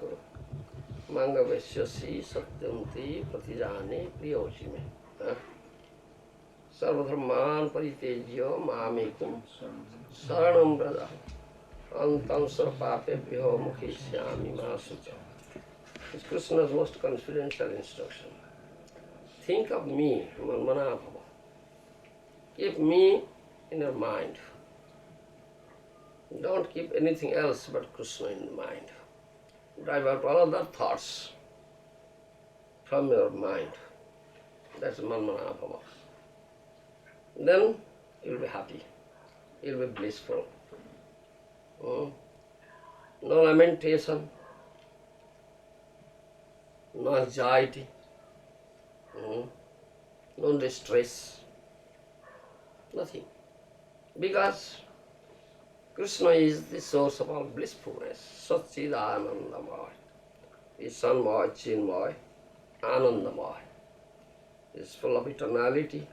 करो। मांगव्यस्यसि सत्यंति प्रतिजाने प्रियोसि मे। सर्वधर्मान परित्यज्य मामेकं शरणं व्रज। अंतं सर्वपापेभ्यो मोक्षयिष्यामि मा शुचः. It's Krishna's most confidential instruction. Think of me, Manmanabhava. Keep me in your mind. Don't keep anything else but Krishna in mind. Drive out all other thoughts from your mind. That's Manmanabhava. Then you'll be happy. You'll be blissful. No lamentation, no anxiety, no distress, nothing. Because Krishna is the source of all blissfulness, Satchidanandamaya. He is Sanmaya, Chinmaya, Anandamaya. He is full of eternality,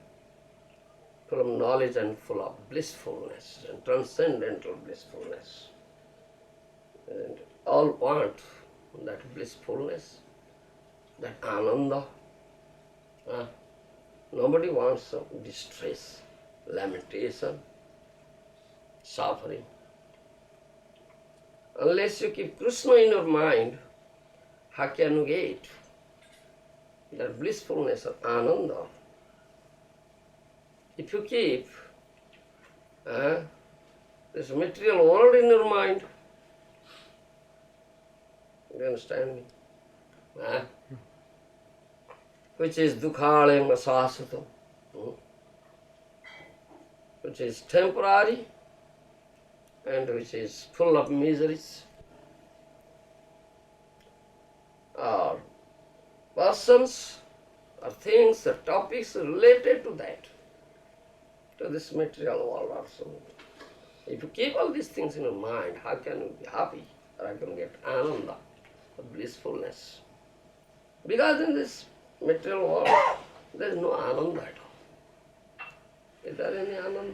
full of knowledge and full of blissfulness and transcendental blissfulness. And all want that blissfulness, that ananda. Nobody wants some distress, lamentation, suffering. Unless you keep Krishna in your mind, how can you get that blissfulness of ananda? If you keep this material world in your mind, you understand me? Which is dukhalem asasata, which is temporary and which is full of miseries, or persons or things or topics related to that, to this material world also. If you keep all these things in your mind, how can you be happy? Or how can you get ananda, blissfulness? Because in this material world, there is no ananda at all. Is there any ananda?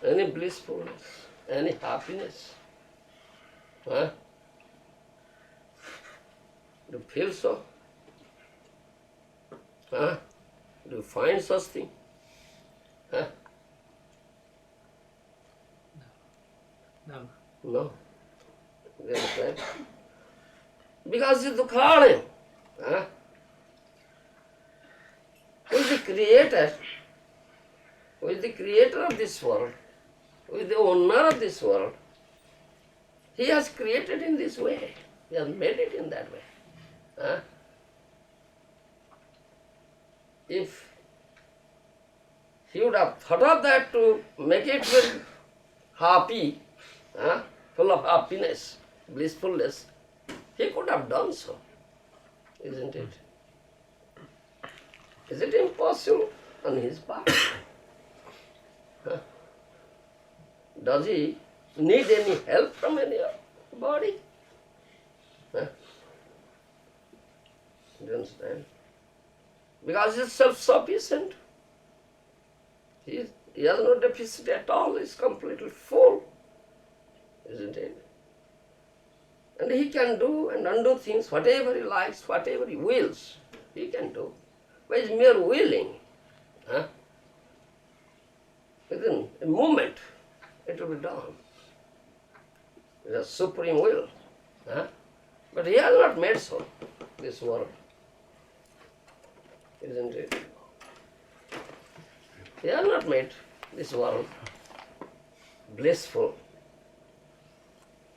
Any blissfulness? Any happiness? Do you feel so? Do you find such thing? No. No. You understand? Because it's Dukhalem. Who is the creator? Who is the creator of this world? Who is the owner of this world? He has created in this way. He has made it in that way. If he would have thought of that to make it very happy, full of happiness, blissfulness, he could have done so, isn't it? Is it impossible on his part? Does he need any help from anybody? Do you understand? Because he is self-sufficient. He has no deficit at all, he is completely full, isn't it? And he can do and undo things, whatever he likes, whatever he wills, he can do. By his mere willing, within a moment, it will be done. It is supreme will. But he has not made so, this world. Isn't it? He has not made this world blissful.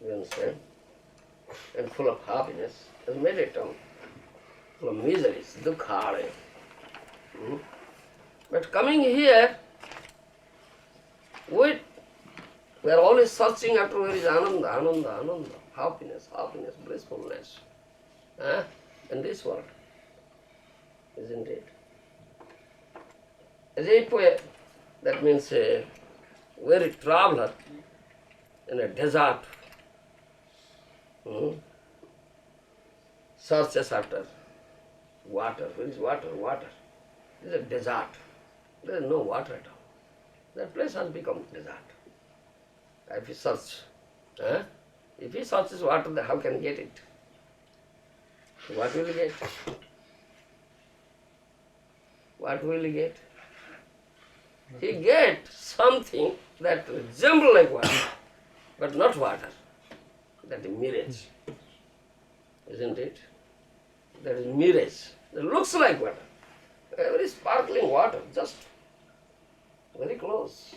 You understand? And full of happiness. He has made it full of miseries, dukkha. But coming here, we are always searching after where is ananda, ananda, ananda, happiness, happiness, blissfulness. In this world. Isn't it? As if that means a weary traveler in a desert searches after water. Where is water? Water. It is a desert. There is no water at all. That place has become desert. If you search If he searches water, then how can he get it? What will he get? What will he get? He get something that resembles like water, but not water. That is mirage. Isn't it? That is mirage. It looks like water. Very sparkling water, just very close.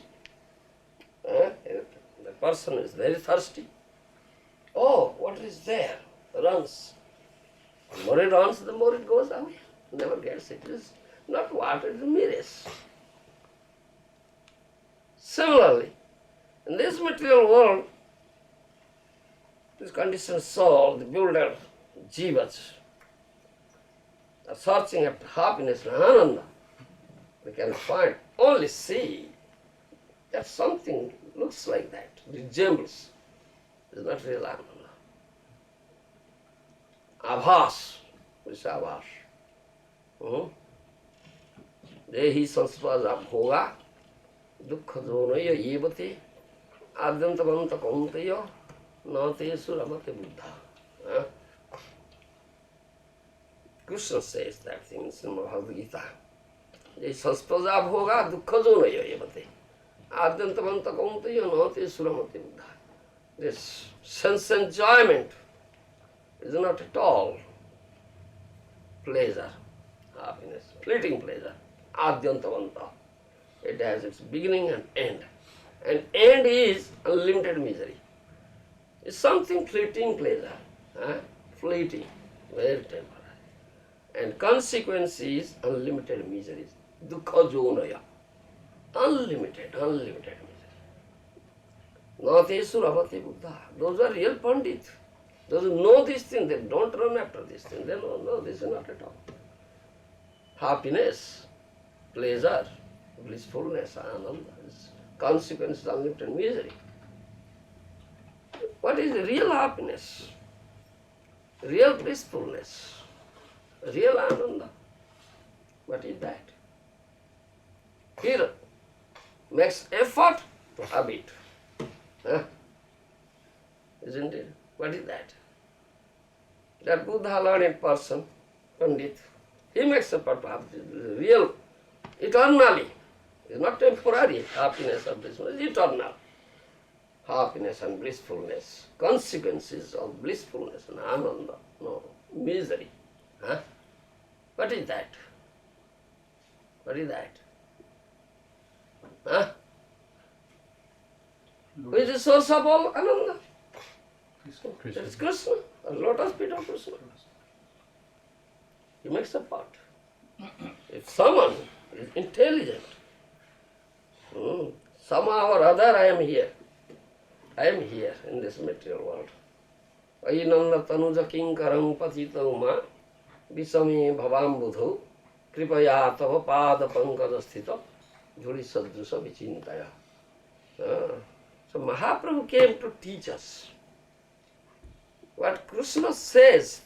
The person is very thirsty. Oh, water is there. Runs. The more it runs, the more it goes away. Never gets it. It is not water, it is mirage. Similarly, in this material world, this conditioned soul, the builder, jivas, are searching after happiness and ananda. They can find, only see that something looks like that, resembles. It is not real ananda. Abhas, what is abhas? Dehi sanspaja bhoga, dukkha jonaya yevate, adyantavanta kaunteya, nate suramate buddha. Krishna says that thing in Srimad Bhagavad Gita. Dehi sanspaja bhoga, dukkha jonaya yevate, adyantavanta kaunteya, nate suramate buddha. This sense enjoyment is not at all pleasure, happiness, fleeting pleasure. Adyantavanta. It has its beginning and end. And end is unlimited misery. It's something fleeting pleasure. Fleeting, very temporary. And consequence is unlimited misery. Dukkha jonaya. Unlimited misery. Nate suravate buddha. Those are real pandit. Those who know this thing, they don't run after this thing. They know, no, this is not at all. Happiness, pleasure, blissfulness, ananda, consequence is unlimited misery. What is real happiness? Real blissfulness, real ananda? What is that? Here makes effort to have it. Isn't it? What is that? That Buddha learned person, Pandit, he makes effort to have this real, eternally. It's not temporary happiness or blissfulness, it's eternal. Happiness and blissfulness, consequences of blissfulness and ananda, no, misery. What is that? What is that? Who is the source of all ananda? That is Krishna, the lotus feet of Krishna. He makes a part. If someone is intelligent, somehow or other I am here. I am here in this material world. Ainanda tanuja kinkaram patita uma visame bhavam budhu kripaya tava pada pankaja sthita jhuri sadrusa vichintaya. So Mahaprabhu came to teach us what Krishna says.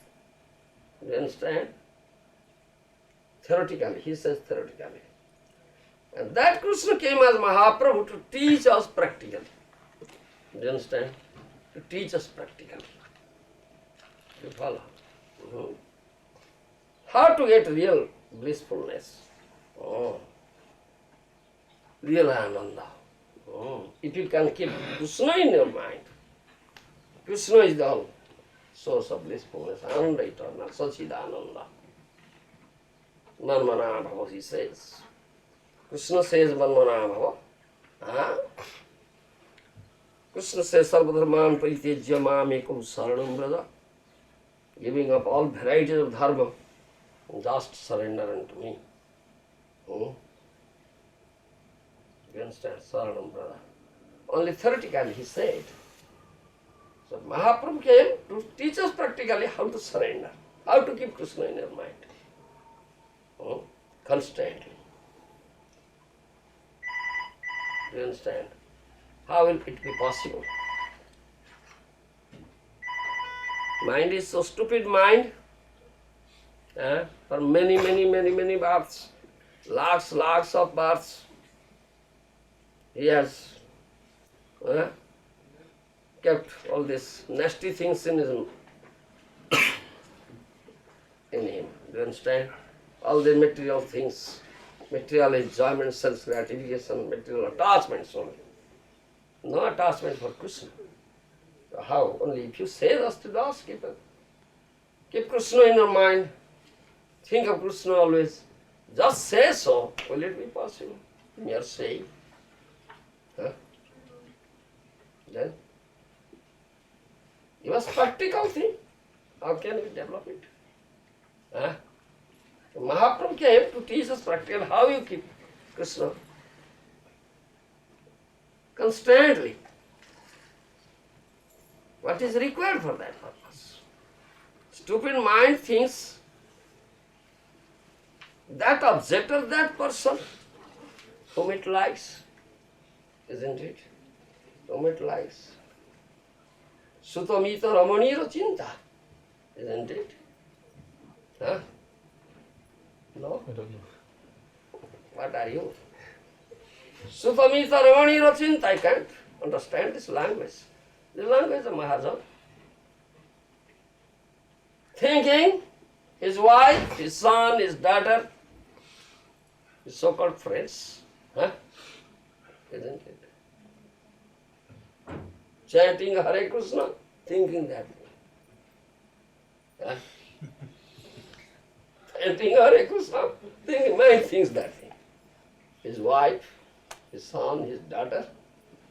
You understand? Theoretically, he says theoretically. And that Krishna came as Mahaprabhu to teach us practically. You understand? To teach us practically. You follow? How to get real blissfulness? Real ananda. If you can keep Krishna in your mind, Krishna is the whole source of blissfulness, ananda eternal, sachidananda. Manmana bhava, he says. Krishna says manmana bhava. Krishna says sarvadharman paritejya mamekam saranam braja. Giving up all varieties of dharma, just surrender unto me. You understand? Saranam brother. Only theoretically he said. So Mahaprabhu came to teach us practically how to surrender, how to keep Krishna in your mind. Constantly. Do you understand? How will it be possible? Mind is so stupid mind. For many births, lakhs of births, he has kept all these nasty things in him. Do you understand? All the material things, material enjoyment, self-gratification, material attachments only. No attachment for Krishna. So how? Only if you say thus to us, keep Krishna in your mind. Think of Krishna always. Just say so. Will it be possible? Mere saying. Huh? Then? It was practical thing. How can we develop it? Huh? Mahaprabhu came to teach us practical how you keep Krishna constantly. What is required for that purpose? Stupid mind thinks that object or that person whom it likes, isn't it? Whom it likes. Sutamita Ramanira Chinta, isn't it? Huh? No? I don't know. What are you? Sutamita Ramanira Chinta, I can't understand this language. The language of Mahajan. Thinking his wife, his son, his daughter, his so-called friends, huh? Isn't it? Chanting Hare Krishna, thinking that way. Huh? Chanting Hare Krishna, thinking many things that way. His wife, his son, his daughter,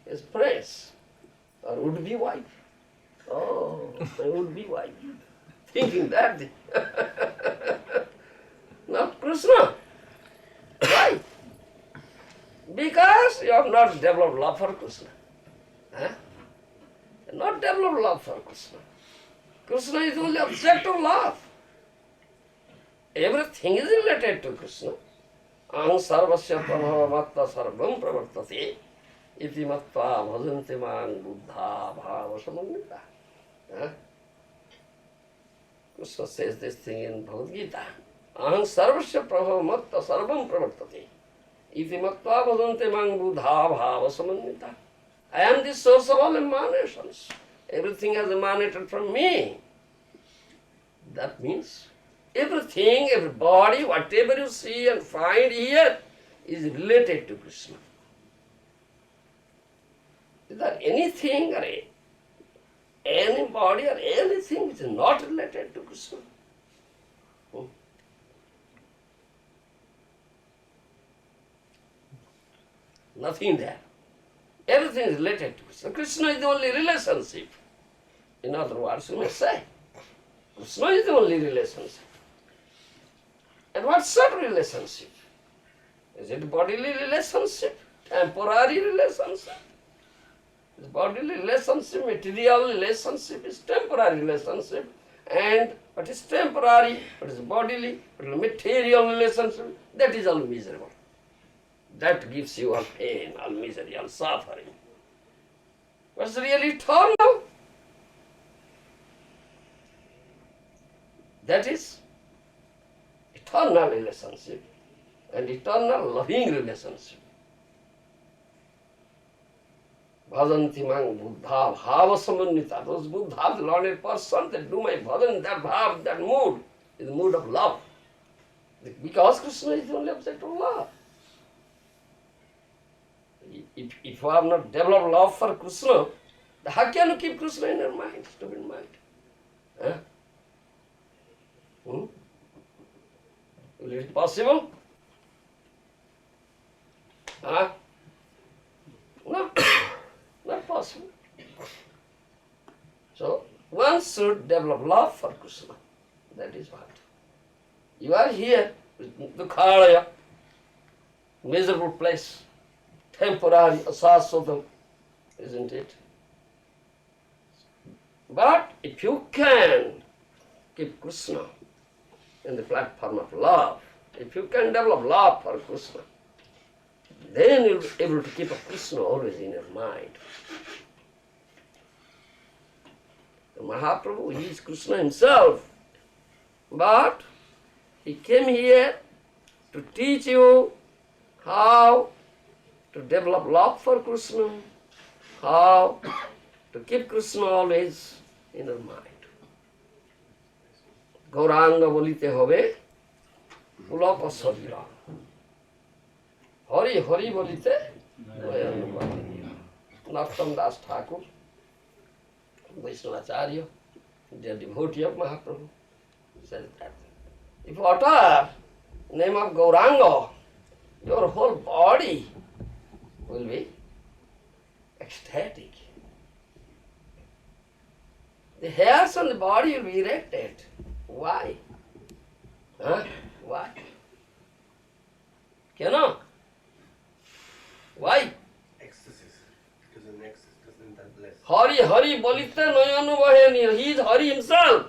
his friends, or would-be wife. Oh, my would-be wife. Thinking that way. Not Krishna. Why? Because you have not developed love for Krishna. Huh? Not developed love for Krishna. Krishna is only object of love. Everything is related to Krishna. Aham sarvasya prabhava matta sarvam pravartate iti mattva bhajanti mang buddha bhava samannita. Krishna says this thing in Bhagavad Gita. Aham sarvasya prabhava matta sarvam pravartate iti mattva bhajanti mang buddha bhava samannita. I am the source of all emanations. Everything has emanated from me. That means everything, everybody, whatever you see and find here is related to Krishna. Is there anything or anybody or anything which is not related to Krishna? Nothing there. Everything is related to Krishna. Krishna is the only relationship. In other words, you may say, Krishna is the only relationship. And what sort of relationship? Is it bodily relationship? Temporary relationship? Is bodily relationship, material relationship is temporary relationship. And what is temporary, what is bodily, what is material relationship, that is all miserable. That gives you all pain, all misery, all suffering. What's really eternal? That is eternal relationship and eternal loving relationship. Bhajanti mang buddha bhava samannita. Those buddhas, learned persons that do my bhajan, that bhav, that mood is the mood of love. Because Krishna is the only object of love. If you have not developed love for Krishna, how can you keep Krishna in your mind, stupid mind? Huh? Will it be possible? Huh? No, not possible. So, one should develop love for Krishna. That is what. You are here, Dukhalaya, miserable place, temporary, asasodam, isn't it? But if you can keep Krishna in the platform of love, if you can develop love for Krishna, then you'll be able to keep Krishna always in your mind. The Mahaprabhu, he is Krishna himself, but he came here to teach you how to develop love for Krishna, how to keep Krishna always in our mind. Gauranga bolite hobe, pulaka sarira. Hari Hari bolite, Narottam Das Thakur, Vaishnavacharya, the devotee of Mahaprabhu, says that. If you utter name of Gauranga, your whole body will be ecstatic. The hairs on the body will be erected. Why? Huh? Why? Cannot. Why? Excesses. Because an excess doesn't that bless. Hari Hari Bolite Nayanu Vaheni. He is Hari himself.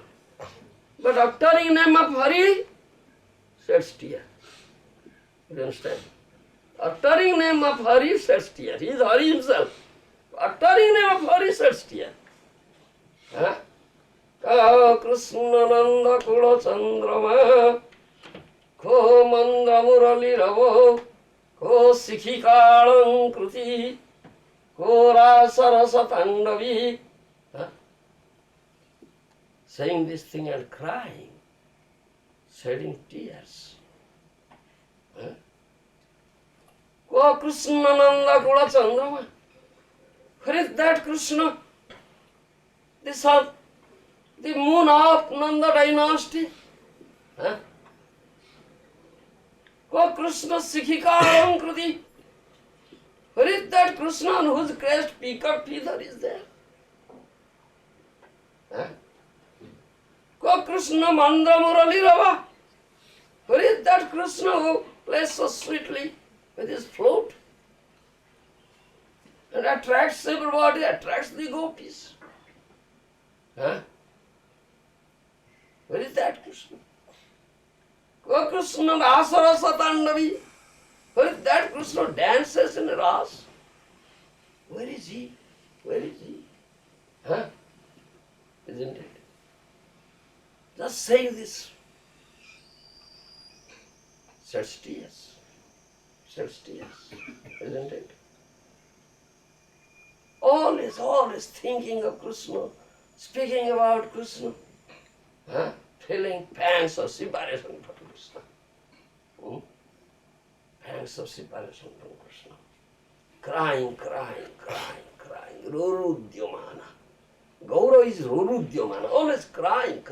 But uttering name of Hari sheds tear. You understand? Uttering name of Hari sheds tear. He is Hari himself. Uttering name of Hari sheds tear. Huh? Krishna Nanda Kula Chandrama Ko Manda Murali Ravo Ko Sikhikalam Kruti Ko Rasa Tandavi. Saying this thing and crying, shedding tears. Ko Krishna Nanda Kula Chandrama. Where is that Krishna? The sun, the moon of Nanda dynasty. Ko Krishna Sikhikaram Kriti. Where is that Krishna on whose crest peacock feather is there? Ko Krishna Mandra Murali Rava. Where is that Krishna who plays so sweetly with his flute and attracts everybody, attracts the gopis? Where is that Krishna? Ko Krishna Rasa Tandavi. Where is that Krishna dances in Ras? Where is he? Where is he? Isn't it? Just saying this. Sheds tears. Sheds tears. Isn't it? Always thinking of Krishna, speaking about Krishna, feeling pangs of separation from Krishna. Pangs of separation from Krishna. Crying. Rurudyamana. Gour is Rurudyamana. Always crying.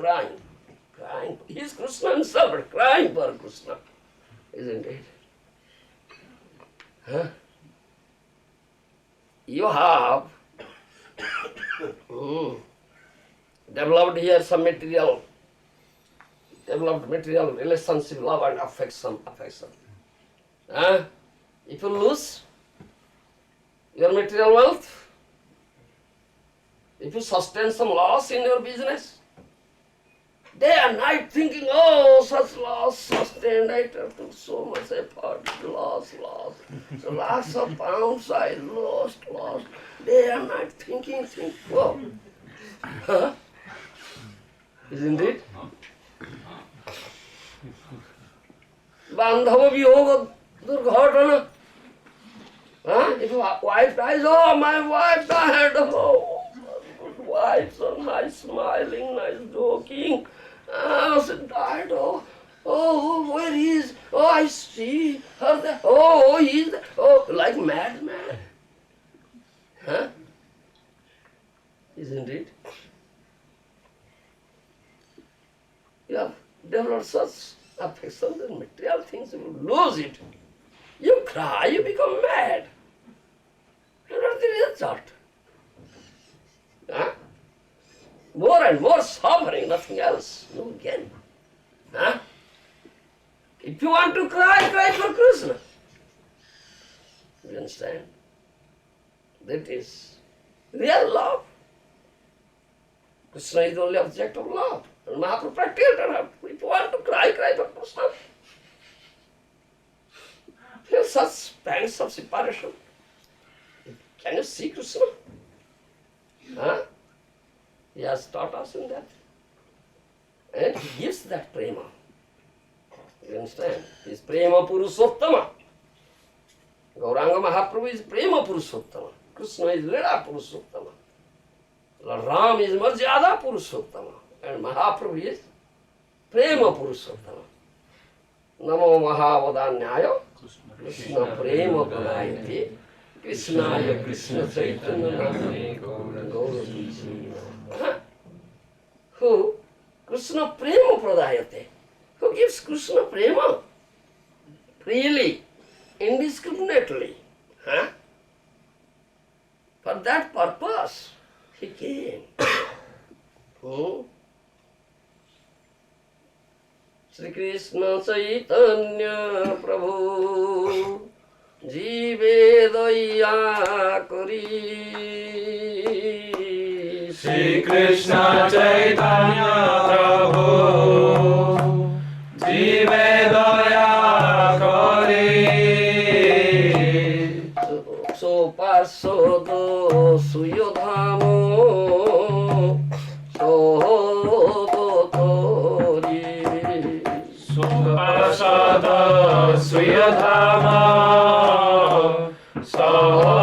He is Krishna himself, but crying for Krishna. Isn't it? You have developed here some material relationship, love and affection. If you lose your material wealth, if you sustain some loss in your business, day and night thinking, oh, such loss sustained, I took so much effort, loss. So lots of pounds I lost. Day and night thinking, oh. Isn't it? Bandhava Viyoga Durghatana. If your wife dies, oh, my wife died, oh. Wife, so nice smiling, nice joking. She died, oh, where is? Oh, I see her there. Oh, he's there. Oh, like madman. Isn't it? You have developed such affection that material things, you lose it. You cry, you become mad. And what is the result? More and more suffering, nothing else. No gain. If you want to cry for Krishna. You understand? That is real love. Krishna is the only object of love. And Mahaprabhu practiced it. If you want to cry for Krishna. Feel such pangs of separation. Can you see Krishna? He has taught us in that. And he gives that prema. You understand? He is prema purushottama. Gauranga Mahaprabhu is prema purushottama. Krishna is lila purushottama. Lord Ram is Marjada Purushottama and Mahaprabhu is Prema Purushottama. Namo Mahavadanyaya Krishna Prema Pranayate Krishnaya Krishna Chaitanya Namane Gour. Who? Krishna Prema Pradayate. Who gives Krishna Prema? Freely, indiscriminately. Huh? For that purpose, he came. Shri Krishna Chaitanya Prabhu Jive Daya Kari. Shri Krishna Chaitanya Prabhu Jive Daya Kari. So Parsodo Suyodhamo Sohodotori. Supasada Suyadhama Sahavatari.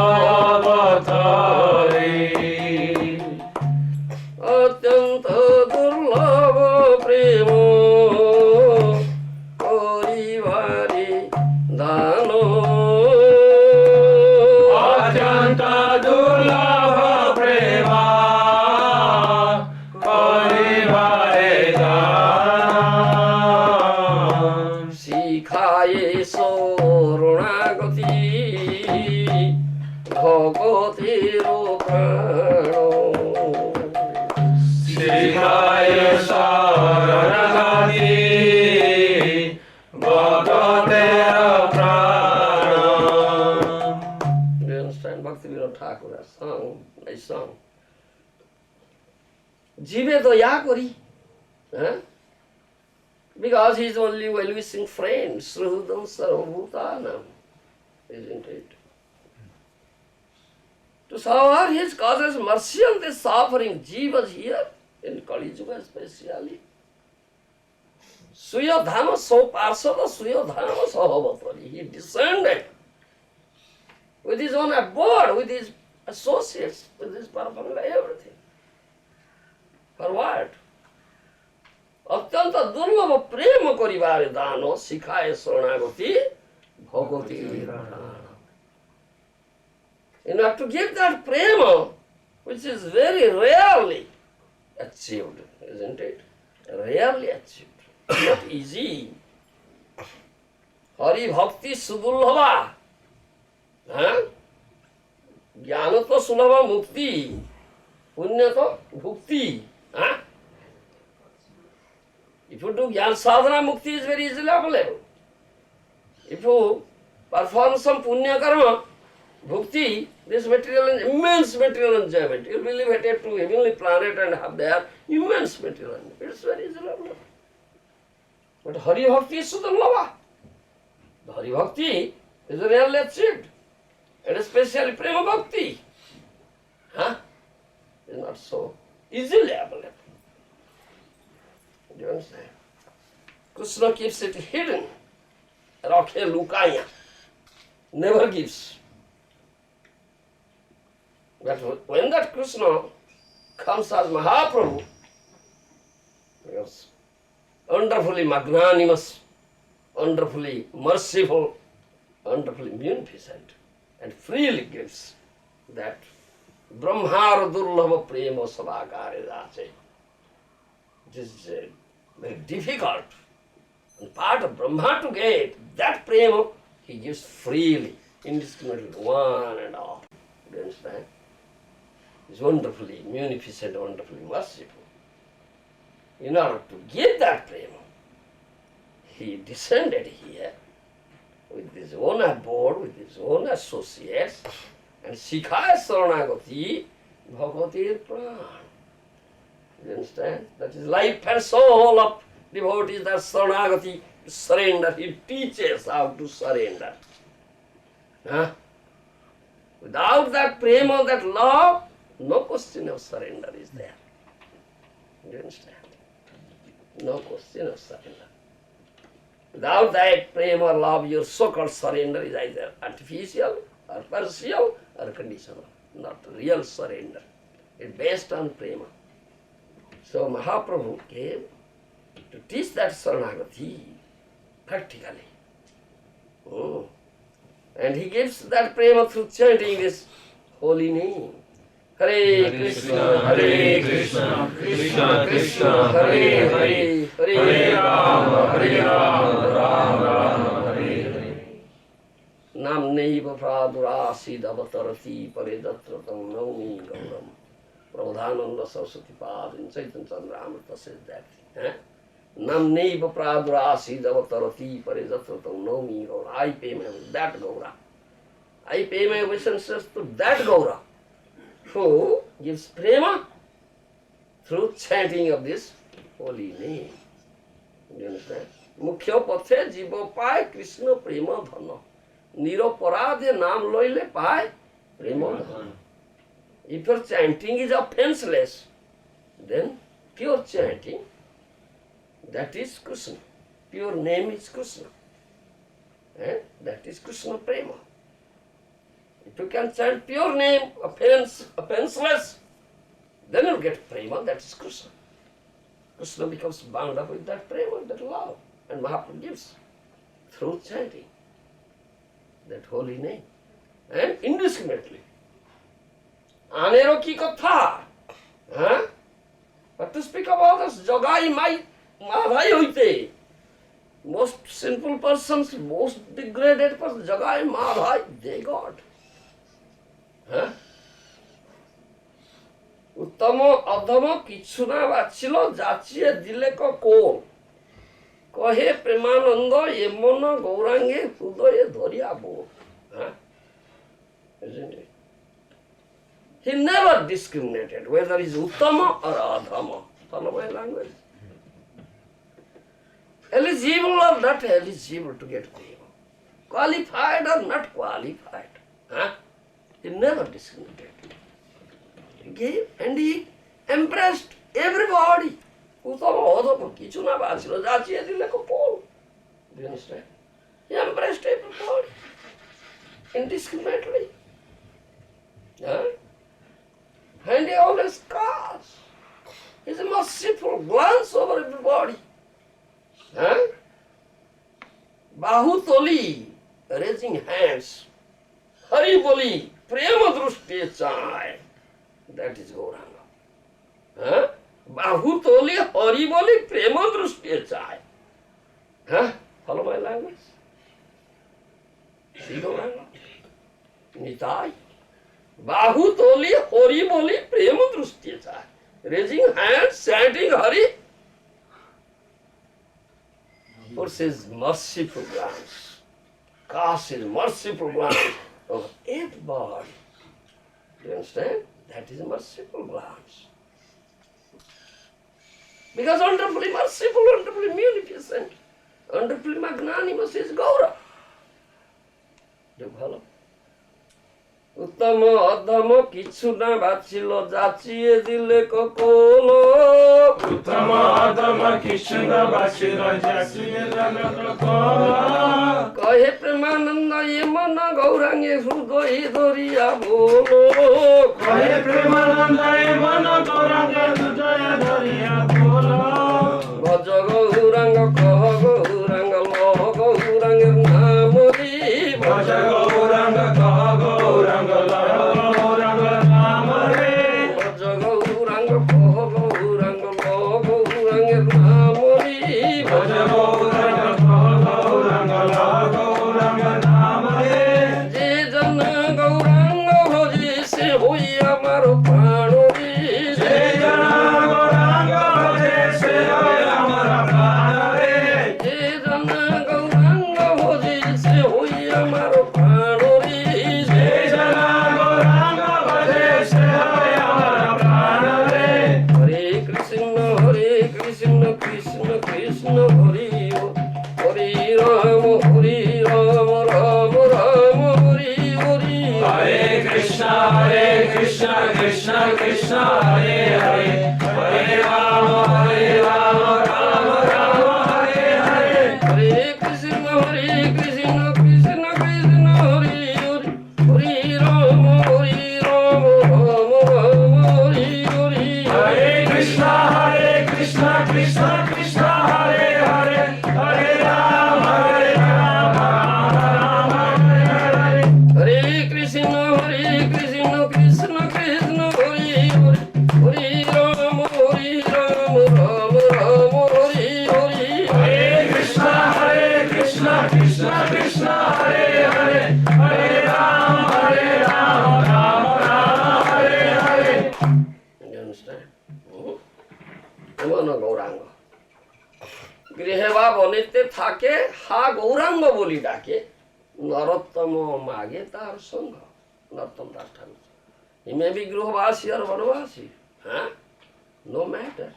Atyanta durlava premo korivari dano. Atyanta durlabha prema karivare dana. Sikhaye sorunagati bhagavatiro prano. Sikhaya saranagati bhagatera prana. Do you understand? Bhakti Vinod Thakur has sung, nice song. Jive Daya Kori. Huh? Because he is only well-wishing friend, Srahudam Sarvabhutanam, isn't it? To shower his causes mercy on the suffering jivas here, in Kali Yuga especially. Suyadhama so parsada Suyadhama Sahavatari. He descended with his own abode, with his associates, with his paraphernalia, everything. For what? Atyanta durlabha prema karivare dano sikhaye saranagati bhagavati prana. In order to give that prema, which is very rarely achieved, isn't it? Rarely achieved. Not easy. Hari bhakti sudurlabha. Jnana to sulabha mukti. Punya to bhukti. If you do jnana sadhana, mukti is very easily available. If you perform some punya karma, bhukti, this material, immense material enjoyment. You will be elevated to heavenly planet and have there immense material enjoyment. It's very easily available. But Hari Bhakti is Sudurlabha. The Hari Bhakti is rarely achieved. And especially Prema Bhakti. Is not so easily available. Do you understand? Krishna keeps it hidden. Rakhe Lukaya. Never gives. But when that Krishna comes as Mahaprabhu, yes, wonderfully magnanimous, wonderfully merciful, wonderfully munificent, and freely gives that Brahmara Durlabha Prema Sabhakare Dase. It is very difficult and part of Brahma to get that prema, he gives freely, indiscriminately, one and all. Do you understand? He's wonderfully munificent, wonderfully merciful. In order to give that prema, he descended here with his own abode, with his own associates, and Sikhaya Saranagati Bhagavatir Pran. You understand? That is life and soul of devotees, that Saranagati, surrender. He teaches how to surrender. Without that prema, that love, no question of surrender is there. Do you understand? No question of surrender. Without that prema, love, your so-called surrender is either artificial or partial or conditional, not real surrender. It's based on prema. So Mahaprabhu came to teach that Saranagati practically. Oh. And he gives that prema through chanting this holy name. Hare Krishna, Hare Krishna, Krishna Krishna, Hare Hare, Hare Rama, Hare Rama, Rama Rama, Hare Hare. Namneiva pradurasi davatarati paridatratam naumi gauram. Prabodhananda Saraswati Pad in Chaitanya Chandramrita says that. Namneiva pradurasi davatarati paridatratam naumi gauram. I pay my that Gaura. I pay my obeisances to that Gaura, who gives prema through chanting of this holy name. You understand? Mukhya pathe jiva pai Krishna prema dhana. Niroparade naam loile pai prema dhana. If your chanting is offenseless, then pure chanting, that is Krishna. Pure name is Krishna. And that is Krishna prema. If you can chant pure name, offenseless, then you get prema, that is Krishna. Krishna becomes bound up with that prema, that love. And Mahaprabhu gives through chanting that holy name. And indiscriminately. Anero ki katha. But to speak about this Jogai Mai Madhai Hoite. Most sinful persons, most degraded persons, Jagai Madhai, they got. Uttama adhama kichuna vachilo jachiye dile ko kol. Kahe premananda yemona gaurange hudaye dhariya bol. Isn't it? He never discriminated whether he's uttama or adhama. Follow my language. Eligible or not eligible to get prema. Qualified or not qualified. He never discriminated. He gave and he embraced everybody. Uttama adhama kichuna vachilo jachiye dile ko kol. Do you understand? He embraced everybody indiscriminately. And he always casts his merciful glance over everybody. Bahutoli, raising hands. Hari Boli, Prema Drushti Chai. That is Gauranga. Bahutoli, Hari Boli, Prema Drushti Chai. Follow my language? See Gauranga? Nitai. Bahutoli, Hari Boli, Prema Drushti Chai. Raising hands, chanting Hari. Puts his merciful glance, casts his merciful glance over everybody. Do you understand? That is a merciful glance. Because wonderfully merciful, wonderfully munificent, wonderfully magnanimous is Gaura. Do you follow? Uttama adhama kichuna vachilo jachiye dile ko kolo. Uttama adhama kichuna vachilo jachiye dile ko kolo. Kahe premananda yemana gaurange hrudaye dhariya bolo. Kahe premananda yemana gaurange hrudaye dhariya bolo. Bhaja gauranga kaha gauranga lo gauranga namari. Bhaja gauranga kaha gauranga lo gauranga namari. Bhaja gauranga kaha gauranga lo gauranga namari. Bhaja gauranga kaha gauranga lo gauranga namari. Je jana gauranga bhaje se hoy amar pranori. Je jana gauranga bhaje se hoy amar pranori. Je jana gauranga bhaje se hoy amar pranori. Je jana gauranga bhaje se hoy amar pranori. Hare Krishna, Krishna Krishna, Hare Hare Rama, Rama Rama, Hare Hare. Hare Krishna, Krishna Krishna, Hare Hare. Hare Rama, Rama Rama, Hare Hare. Hare Krishna, Krishna Krishna, Hare Hare. Hare Rama, Rama Rama, Hare Krishna Krishna Hare Hare Hare Ram Hare Ram Ram Ram Hare Hare Hare Krishna Krishna Krishna Hare Hare Hare Ram Ram Ram Hare Hare Hare Krishna Krishna Krishna Hare Hare Hare Ram Ram Hare Hare You understand? এমন গৌরাঙ্গ গৃহে বা বনেতে থাকে হা গৌরাঙ্গ বলি ডাকে নরোত্তম মাগে তার সঙ্গ নরোত্তম দাস ঠাকুর হি may be গৃহবাসী আর বনবাসী হ্যাঁ no matter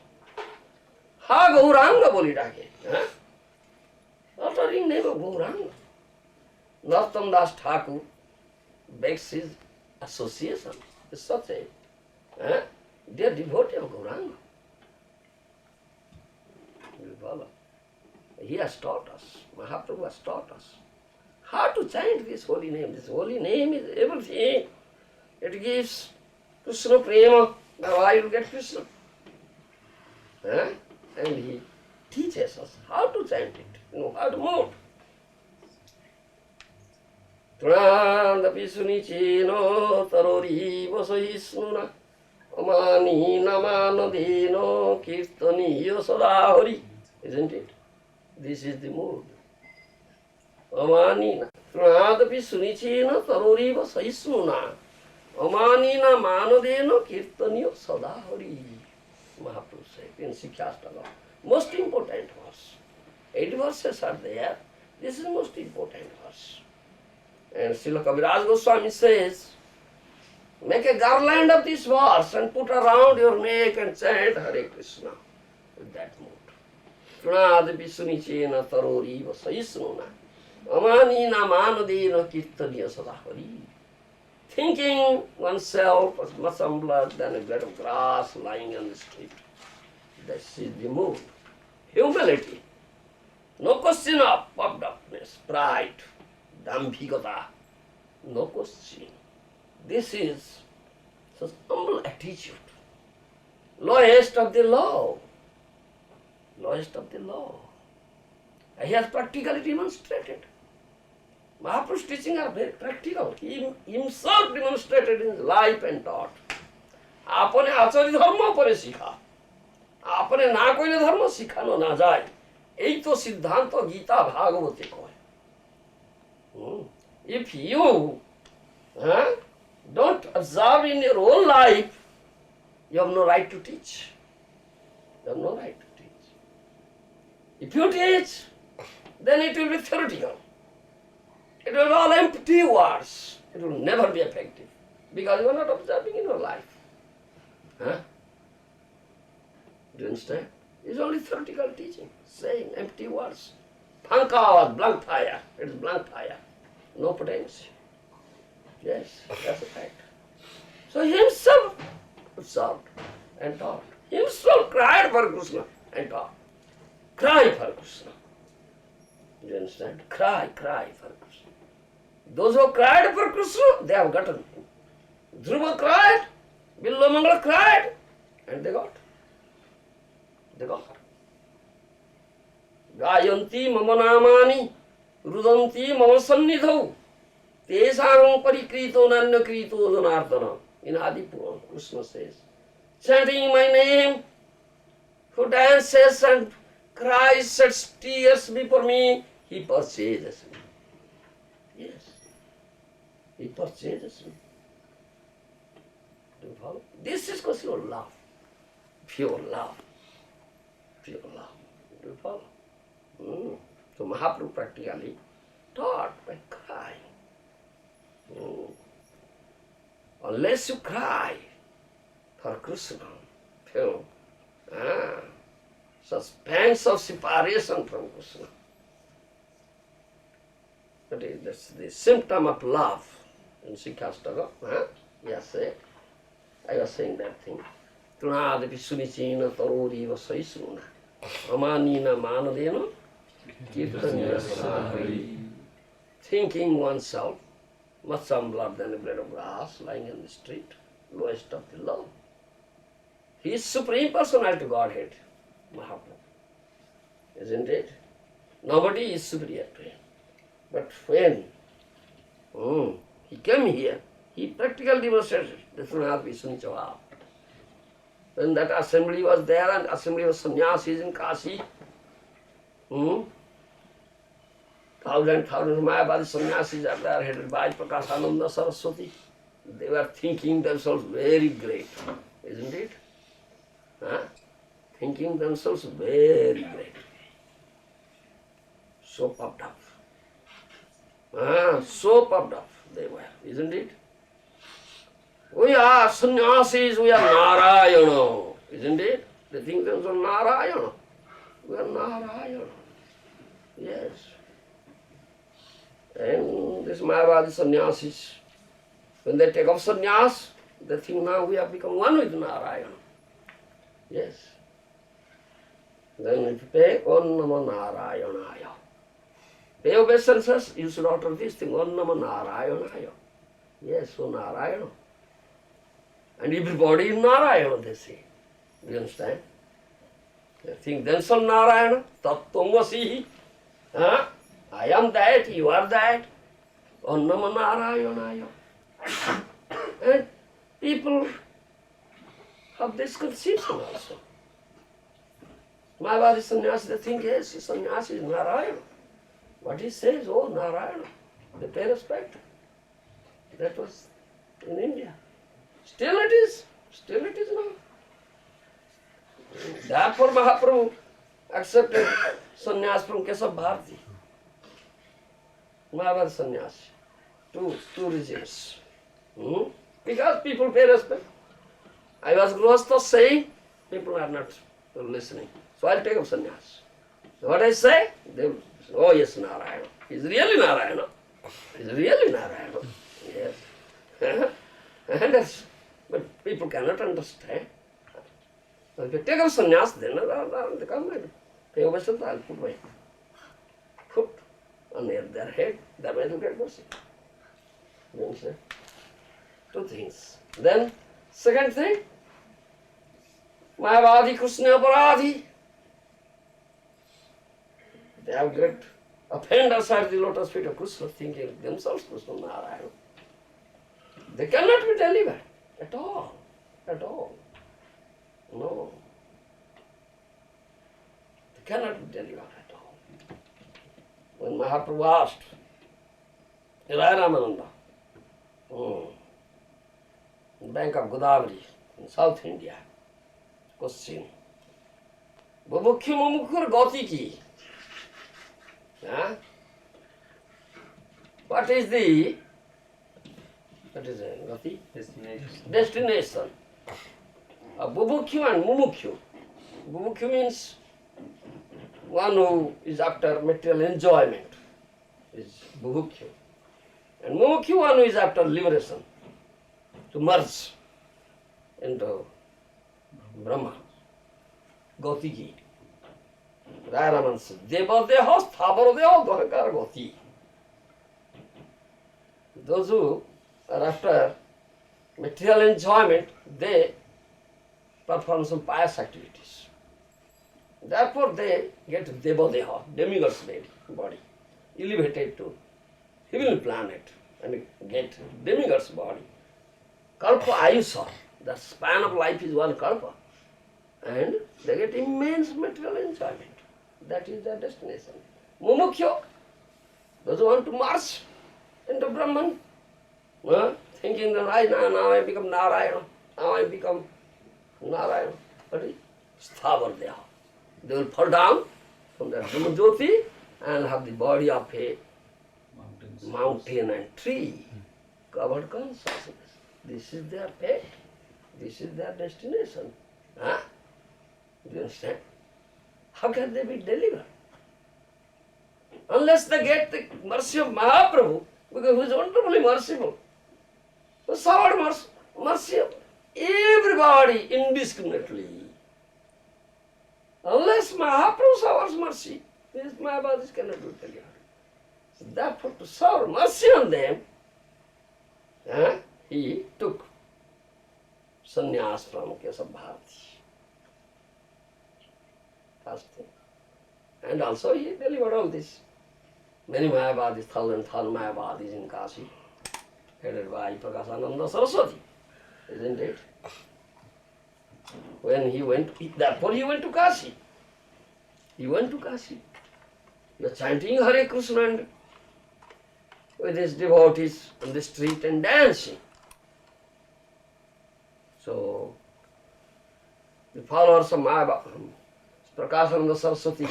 হা গৌরাঙ্গ বলি ডাকে হ্যাঁ uttering name of Gauranga. Narottam Das Thakur begs his association with such a dear devotee of Gauranga. You follow? He has taught us, Mahaprabhu has taught us how to chant this holy name. This holy name is everything. It gives Krishna prema. Now I will get Krishna. And he teaches us how to chant it, how to move. Pranadapi sunicino tarori vasahisnuna amani namanadino kirtaniyo sadahari. Isn't it? This is the mood. Amani pranadapi sunicino tarori vasahisnuna amani namanadino kirtaniyo sadahari. Mahaprabhu said in Sikhyastaka. Most important verse. 8 verses are there. This is most important verse. And Srila Kaviraj Goswami says, make a garland of this verse and put around your neck and chant Hare Krishna with that mood. Pranadapi sunichena tarori vasaisnuna amanina manadena kirtaniya sadahari. Thinking oneself as much humbler than a blade of grass lying on the street. This is the mood. Humility. No question of puffed upness, pride, dambhikata. No question. This is such humble attitude. Lowest of the low. Lowest of the low. He has practically demonstrated. Mahaprabhu's teaching are very practical. He himself demonstrated in his life and taught. आपने आचार्य धर्म परे सीखा आपने ना कोई धर्म सिखानो ना जाए यही तो सिद्धांत गीता भागवते को है if you don't observe in your own life you have no right to teach. You have no right to teach. If you teach then it will be theoretical. It will be all empty words. It will never be effective because you are not observing in your life. Do you understand? It's only theoretical teaching, saying empty words. Phanka was blank fire. It is blank fire. No potential. Yes, that's a fact. So he himself observed and taught. He himself cried for Krishna and taught. Cry for Krishna. Do you understand? Cry for Krishna. Those who cried for Krishna, they have gotten him. Dhruva cried, Billamangala cried, and they got. They got. Gayanti mama namani, rudanti mama sannidhau, tesang parikrito nanyakrito janardana. In Adipura, Krishna says, chanting my name, who dances and cries, sheds tears before me, he purchases me. Yes. He purchases me. Do you follow? This is because you love. Pure love. Pure love. Do you follow? So Mahaprabhu practically taught by crying. Unless you cry for Krishna, feel such pangs of separation from Krishna. That's the symptom of love. In Sikhyastaka, yes, I was saying that thing. Tunadapi sunicina tarori vasaisuna amanina manadena kirtaniya sadahari. Thinking oneself much humbler than a blade of grass lying in the street, lowest of the low. He is Supreme Personality Godhead. Mahaprabhu. Isn't it? Nobody is superior to him. But when he came here, he practically demonstrated the Sunat Vishnu. When that assembly was there and assembly of sannyasis in Kashi, thousands of Mayavadi sannyasis are there headed by Prakashananda Saraswati. They were thinking themselves very great, isn't it? Thinking themselves very great. So puffed up. So puffed up they were, isn't it? We are sannyasis, we are Narayana, isn't it? They think themselves Narayana. We are Narayana. Yes. And this Mayavadi sannyasis, when they take up sannyas, they think now we have become one with Narayana. Yes. Then if you pay Om Namo Narayanaya, pay obeisances, you should utter this thing, Om Namo Narayanaya. Yes, so Narayana. And everybody is Narayana, they say. Do you understand? They think themselves Narayana, Tattvamasihi. I am that, you are that. Om Namo Narayanaya. And people have this conception also. Mayavadi sannyasi, they think, yes, sannyasi is Narayana. What he says, oh, Narayana. They pay respect. That was in India. Still it is now. Therefore Mahaprabhu accepted sannyas from Keshav Bharati. Mayavadi sannyasi. Two regimes. Because people pay respect. I was Grihastha saying, people are not listening. So I'll take up sannyas. So what I say, they will say, oh yes, Narayana. He's really Narayana. He's really Narayana. Yes. And but people cannot understand. So if you take up sannyas, then they come and pay obeisance, I'll put my foot on their head, that way they'll get mercy. You understand? Two things. Then, second thing, Mayavadi Krishna Aparadhi. They have got offenders at the lotus feet of Krishna, thinking themselves Krishna Narayana. They cannot be delivered at all. At all. No. They cannot be delivered at all. When Mahaprabhu asked Rai Ramananda, in the bank of Godavari, in South India, question, Babukhi Mumukhur Goti ki? What is the Gati? Destination. Bubukyu and Mumukyu. Bubukyu means one who is after material enjoyment, is Bubukyu. And Mumukyu, one who is after liberation, to merge into Brahma. Gotiki. Rairaman says, Deva Deha, Thabara Deha, Dharkar Goti. Those who are after material enjoyment, they perform some pious activities. Therefore they get Deva Deha, demigod's body, elevated to heavenly planet and get demigod's body. Kalpa Ayusa, the span of life is one kalpa. And they get immense material enjoyment. That is their destination. Mumukhyo, those who want to march into Brahman, thinking that now I become Narayana, now I become Narayana. But it's Sthavar Deha. They will fall down from their Brahmajyoti and have the body of a mountain and tree, covered consciousness. This is their fate. This is their destination. Do you understand? How can they be delivered? Unless they get the mercy of Mahaprabhu, because he is wonderfully merciful. So showered mercy of everybody indiscriminately. Unless Mahaprabhu showers mercy, these Mayavadis cannot be delivered. So therefore, to shower mercy on them, he took sannyas from Keshav Bharati. first thing. And also he delivered all this. Many Mayavadis, thousand Mayavadis in Kashi, headed by Prakasananda Saraswati, isn't it? When he went, therefore he went to Kashi. He went to Kashi. He was chanting Hare Krishna and with his devotees on the street and dancing. So, the followers of Prakasananda Saraswati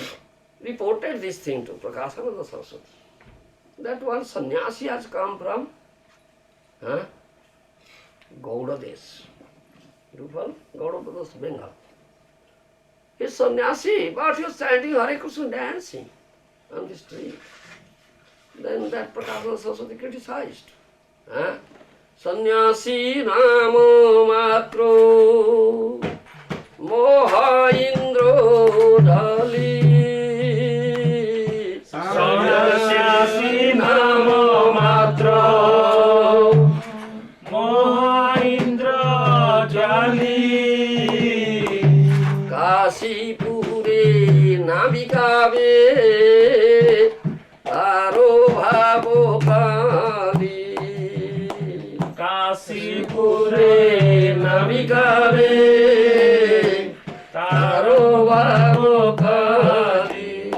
reported this thing to Prakasananda Saraswati. That one sannyasi has come from Gour Desh. You follow? Gour Desh, Bengal. He's sannyasi, but he was chanting Hare Krishna dancing on the street. Then that Prakasananda Saraswati criticized. Sannyasi namo matro moha indro dhali. Sannyasi namo matro moha indra jali. Kashi pure navikabe taro bhavo kali. Kasipure navikabe taro bhavo kali.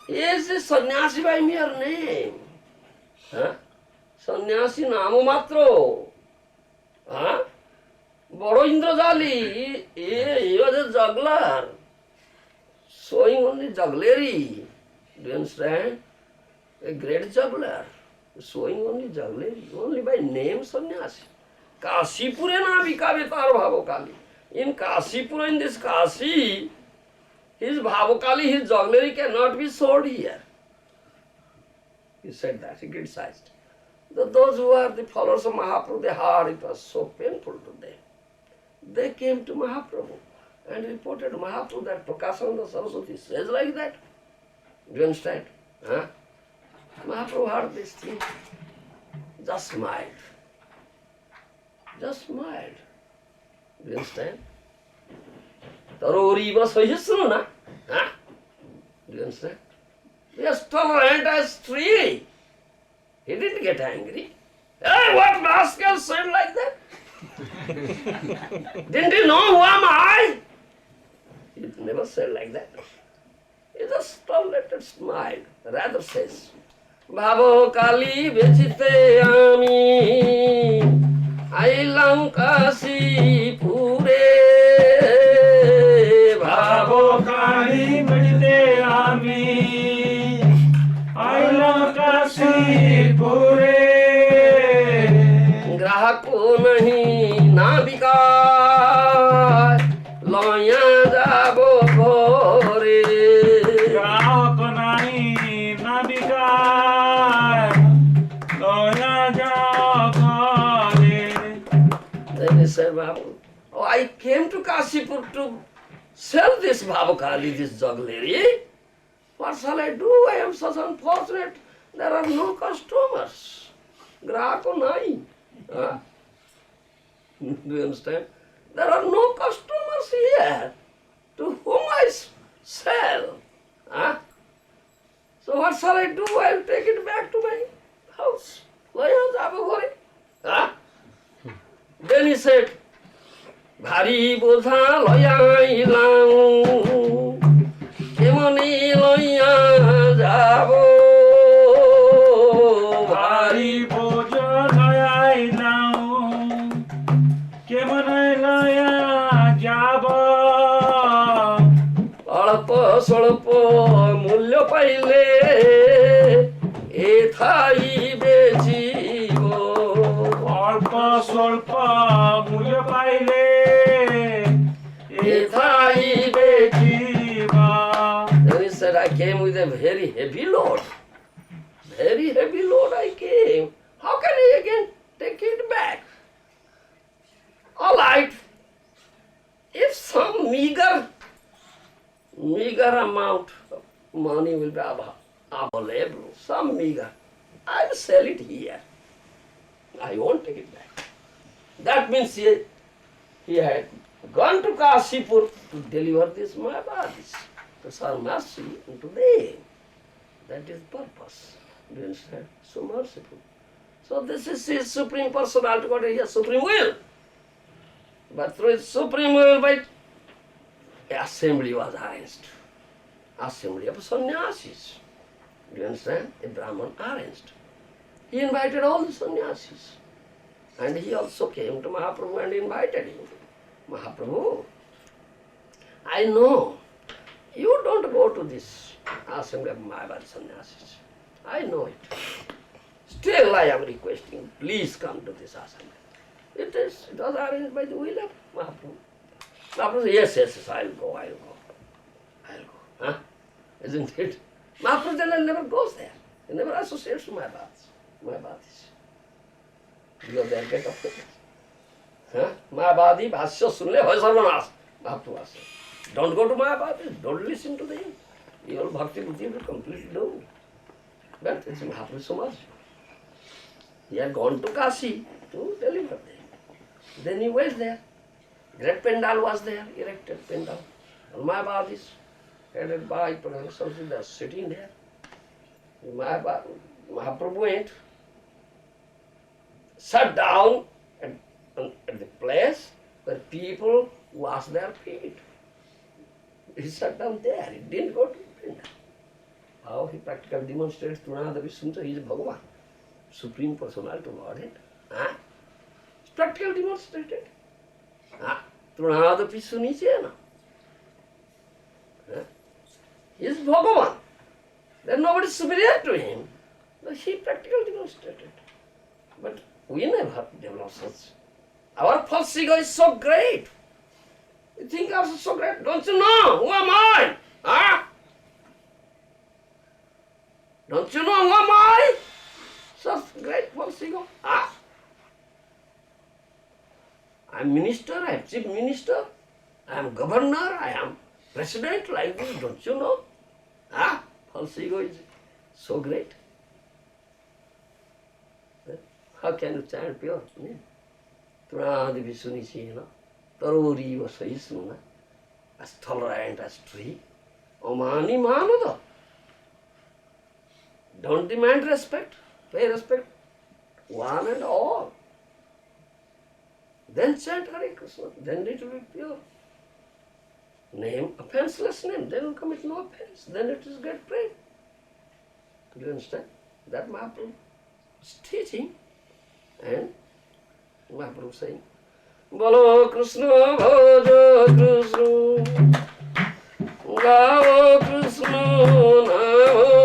Is this sannyasi by mere name? Sannyasi namo matro. Boro Indrajali, he was a juggler, showing only jugglery. Do you understand? A great juggler, showing only jugglery, only by name sannyasi. Kashipure na vikabe tar bhavokali. In Kashipura, in this Kashi, his bhavokali, his jugglery cannot be sold here. He said that, he criticized. Those who are the followers of Mahaprabhu, they heard it was so painful to them. They came to Mahaprabhu and reported Mahaprabhu that Prakasananda Saraswati says like that. Do you understand? Mahaprabhu heard this thing, just smiled. Just smiled. Do you understand? Tarori was Sahisruna. Do you understand? He was tolerant as tree. He didn't get angry. Hey, what rascal said like that? Didn't you know who am I? He never said like that. He just tolerated, smiled. Rather says, Bhavo Kali Vechite Ami Ailam Kasi Pure Bhavo Kali Vechite Ami Ailam Kasi Pure. Grahako nahi na bikay loya jabo ghore. Grahak nahi na bikay loya jabo ghore. Then he said, Babu, oh, I came to Kashipur to sell this Bhavakali, this jugglery. What shall I do? I am such unfortunate. There are no customers. Grahako nahi. Do you understand? There are no customers here to whom I sell. So what shall I do? I will take it back to my house. Then he said, Bhari bodha loyailam kemani loya jabo. Bhari boja loyailam kemani loya jabo. অল্প স্বল্প মূল্য পাইলে এথাই বেচিব। অল্প স্বল্প মূল্য পাইলে এথাই বেচিব। Then he said, I came with a very heavy load. Very heavy load I came. How can I again take it back? All right. If some meager amount of money will be available, some meager, I will sell it here. I won't take it back. That means he had gone to Kashipur to deliver these Mayavadis, to serve mercy unto them. That is purpose. Do you understand? So merciful. So this is his supreme personality, what is his supreme will. But through his supreme will, by assembly was arranged. Assembly of sannyasis. Do you understand? A Brahman arranged. He invited all the sannyasis. And he also came to Mahaprabhu and invited him. Mahaprabhu, I know you don't go to this assembly of Mayavadi sannyasis. I know it. Still I am requesting, please come to this assembly. It was arranged by the will of Mahaprabhu. Mahaprabhu said, yes, I'll go. Huh? Isn't it? Mahaprabhu then never goes there. He never associates with Mayavadis. You are there, get off the place. Huh? Mayavadi, Bhashya, Sunle, Vaisarvanas. Mahaprabhu said, don't go to Mayavadis, don't listen to them. Your bhakti buddhi will completely doomed. But it's Mahaprabhu so much. He had gone to Kashi to deliver them. Then he went there. Great pandal was there, erected pandal. All Mayavadis, headed by professors, they are sitting there. Mahaprabhu went, sat down at the place where people wash their feet. He sat down there, he didn't go to the pandal. How he practically demonstrates Trunada Vishnu, he is Bhagavan, Supreme Personality of Godhead. Huh? It's practically demonstrated. Trunada Vishnu Nichena. He is Bhagavan. There is nobody superior to him. But he practically demonstrated. But we never develop such. Our false ego is so great. You think ourselves so great? Don't you know? Who am I? Huh? Don't you know who am I? Such great false ego. Huh? I am minister, I am chief minister, I am governor, I am president, like this. Don't you know? Huh? False ego is so great. How can you chant pure? Trunadi Vishunichena, Tarori Vasaisuna, as tolerant as tree, Omani Manada. Don't demand respect, pay respect, one and all. Then chant Hare Krishna, then it will be pure. Name, offenseless name, then will commit no offense, then it is great praise. Do you understand? That Mahaprabhu is teaching, and Mahaprabhu saying, Bolo Krishna Bhaja Krishna, Gao Krishna Namo,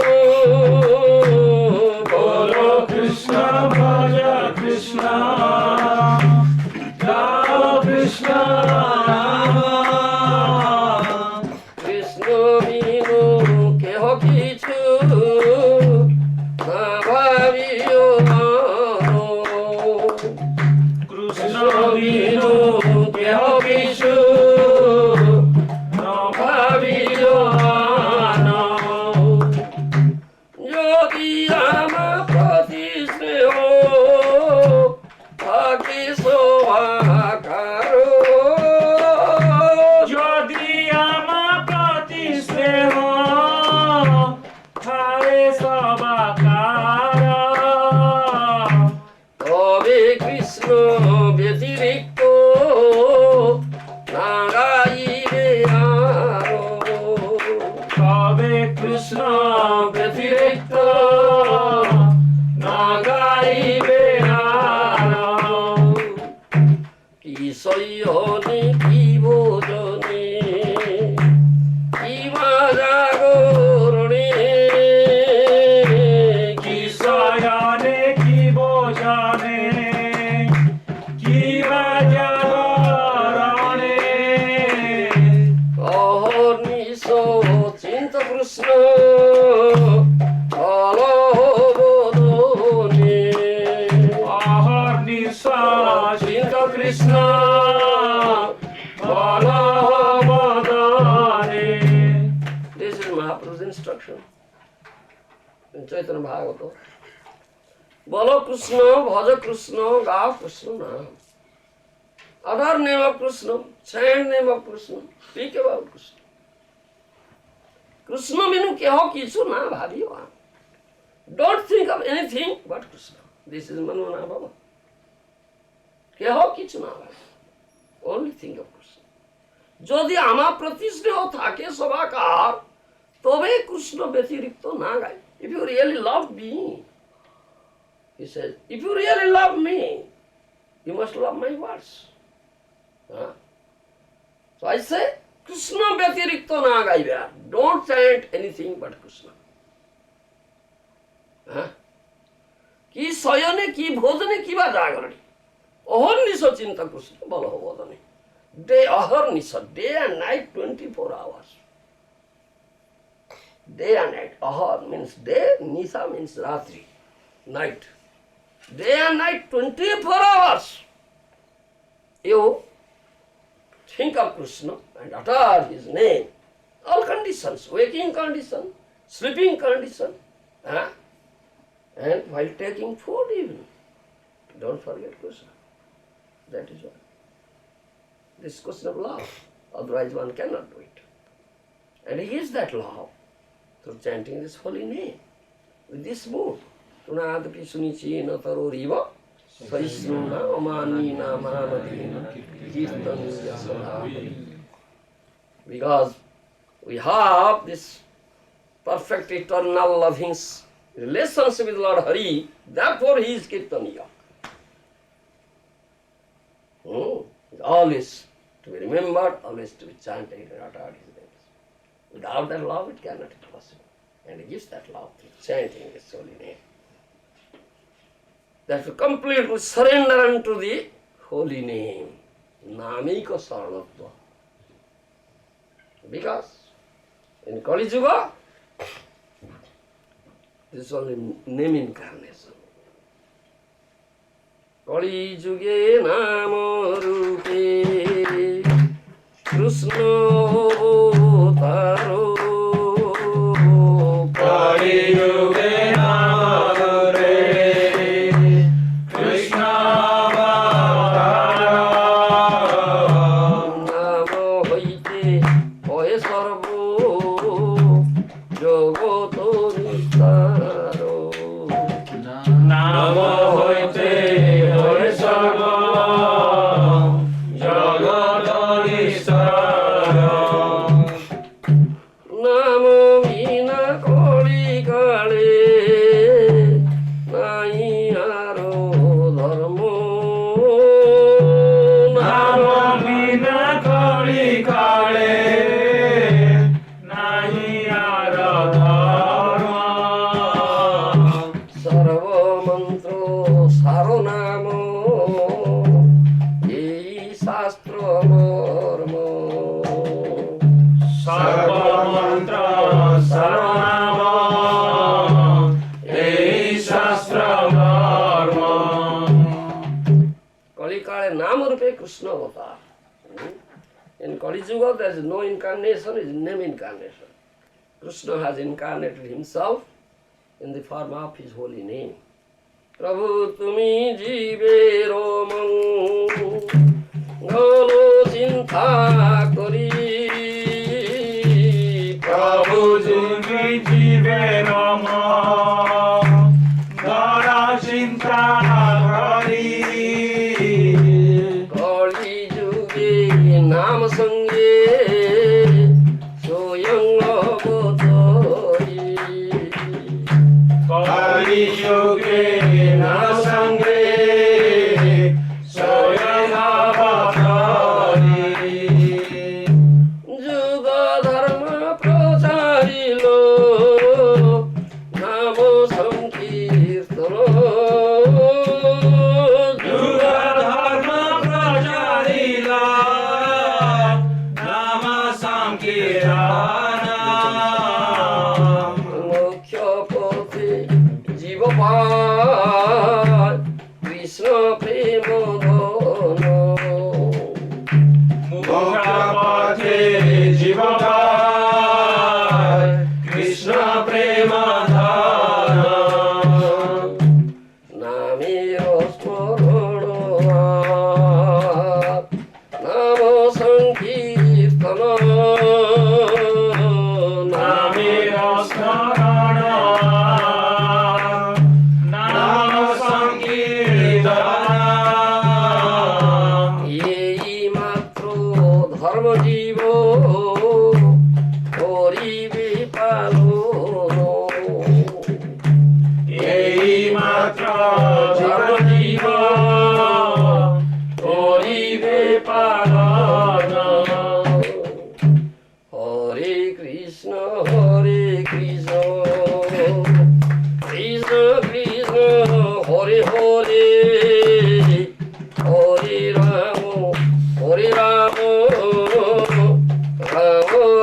Bolo Krishna Bhaja Krishna, Gao Krishna Chaitanya Bhagavata. Bolo Krishna, Bhaja Krishna, Gao Krishna Nam. other name of Krishna, chant name of Krishna, speak about Krishna. Krishna meaning keho kichu na bhabiyo. Don't think of anything but Krishna. This is Manona Baba. Keho kichu na bhabiyo. Only think of Krishna. যদি আমার প্রতি স্নেহ থাকে সবাকার তবে কৃষ্ণ ব্যতিরিক্ত না গায়। If you really love me, he says, if you really love me, you must love my words. Huh? So I say, Krishna ব্যতিরিক্ত না গাইবে আর। Don't chant anything but Krishna. Huh? কি শয়নে কি ভোজনে কি বা জাগরণে অহর্নিশ চিন্তা কৃষ্ণ বল বদনে। Day ahar-nisha, day and night, 24 hours. Day and night. Ahar means day, nisha means ratri, night. Day and night, 24 hours. You think of Krishna and utter his name. All conditions, waking condition, sleeping condition, and while taking food even. Don't forget Krishna. That is all. This is question of love, otherwise one cannot do it. And he gives that love through chanting this holy name with this mood. Tunadapi sunichi na taroriva saisnuna amanina manadina kirtan yasadabari. Because we have this perfect eternal loving relationship with Lord Hari, therefore he is Kirtaniya. Always to be remembered, always to be chanted and uttered his names. Without that love, it cannot be possible. And he gives that love through chanting his holy name. That to completely surrender unto the holy name. Namika Sarvatva. Because in Kali Yuga, this is only name incarnation. Kali Yuge Namo Rupe Krishna Taro Kali Yuge Namo Rupe Krishna Taro Namo Hoite Hoye Sarvo Jogoto Nistaro Namo Hoite Hoye Sarva Jagadadisara Namo Vina Kali Kale Nai Aro Dharmo Namo Vina Kali Kale Nahi Aradharma Sarva Mantro Saronamo Ei Shastra Mormo Sarva Mantra Saranama Ei Shastra Dharma Kali Kale Nama Rupe Krishna Avatar. In Kali Yuga there is no incarnation, it is name incarnation. Krishna has incarnated himself in the form of his holy name. Prabhu tumi jive galo chinta kari Prabhu Jumi Jive Rama Dara Shinta Hari Kali Yuge Nam Sange Soyang Avatari Kali Yuge Nasangre Soyam Avatari Juga Dharma Pracharilo Namo Sankirtano Yuga Dharma Pracharila Nama Sankirtana Mukhya Pati Jiva Pai Krishna Prema Dhano Mukha-pate Jiva-pai Krishna Prema-dhana Namiro Smarana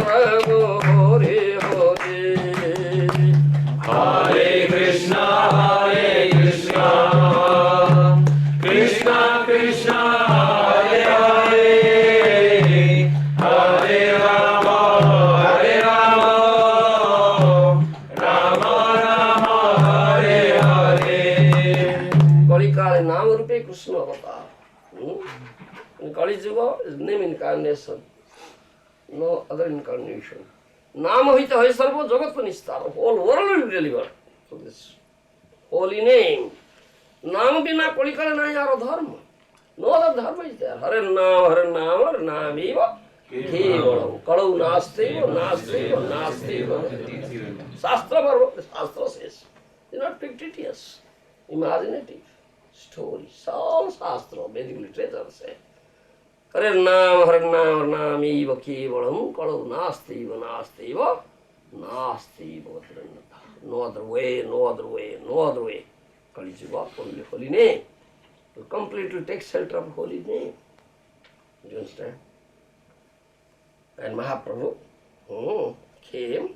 Hare Hare. Hare Krishna, Krishna Krishna, Hare Hare, Hare Rama, Rama Rama, Hare Hare. Kalikale Nama Rupe Krishna Avatar. In Kali Yuga is name incarnation, no other incarnation. Nama Hita Hai Sarva Jagat Nistar, whole world will deliver to this holy name. Nama Bina Kalikale Nayara Dharma. No other dharma is there. Hare Namiva, Kevalam, Kalau Nastiva, Nastiva. Shastra Barva, the Shastra says. It's not fictitious, imaginative stories. All Shastra, Vedic literature say. Hare Namiva, Kevalam, Kalau Nastiva. No other way. Kali Yuga, only holy name. To completely take shelter of holy name. Do you understand? And Mahaprabhu came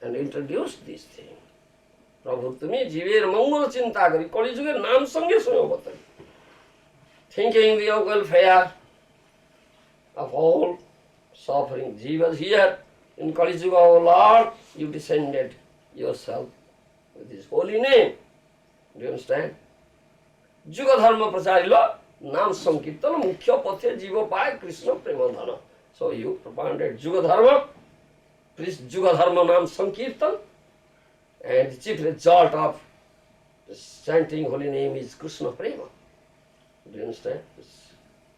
and introduced this thing. Prabhu, tumi jiver mangala chinta kari, Kali Yuga naam sange suno batari. Thinking the welfare of all suffering jivas here in Kali Yuga, O Lord, you descended yourself with His holy name. Do you understand? Juga dharma pracharila, nam sankirtana, mukhya patya jiva paya Krishna premadhana. So you propounded Juga dharma, preached Juga dharma nam sankirtan, and the chief result of chanting holy name is Krishna prema. Do you understand?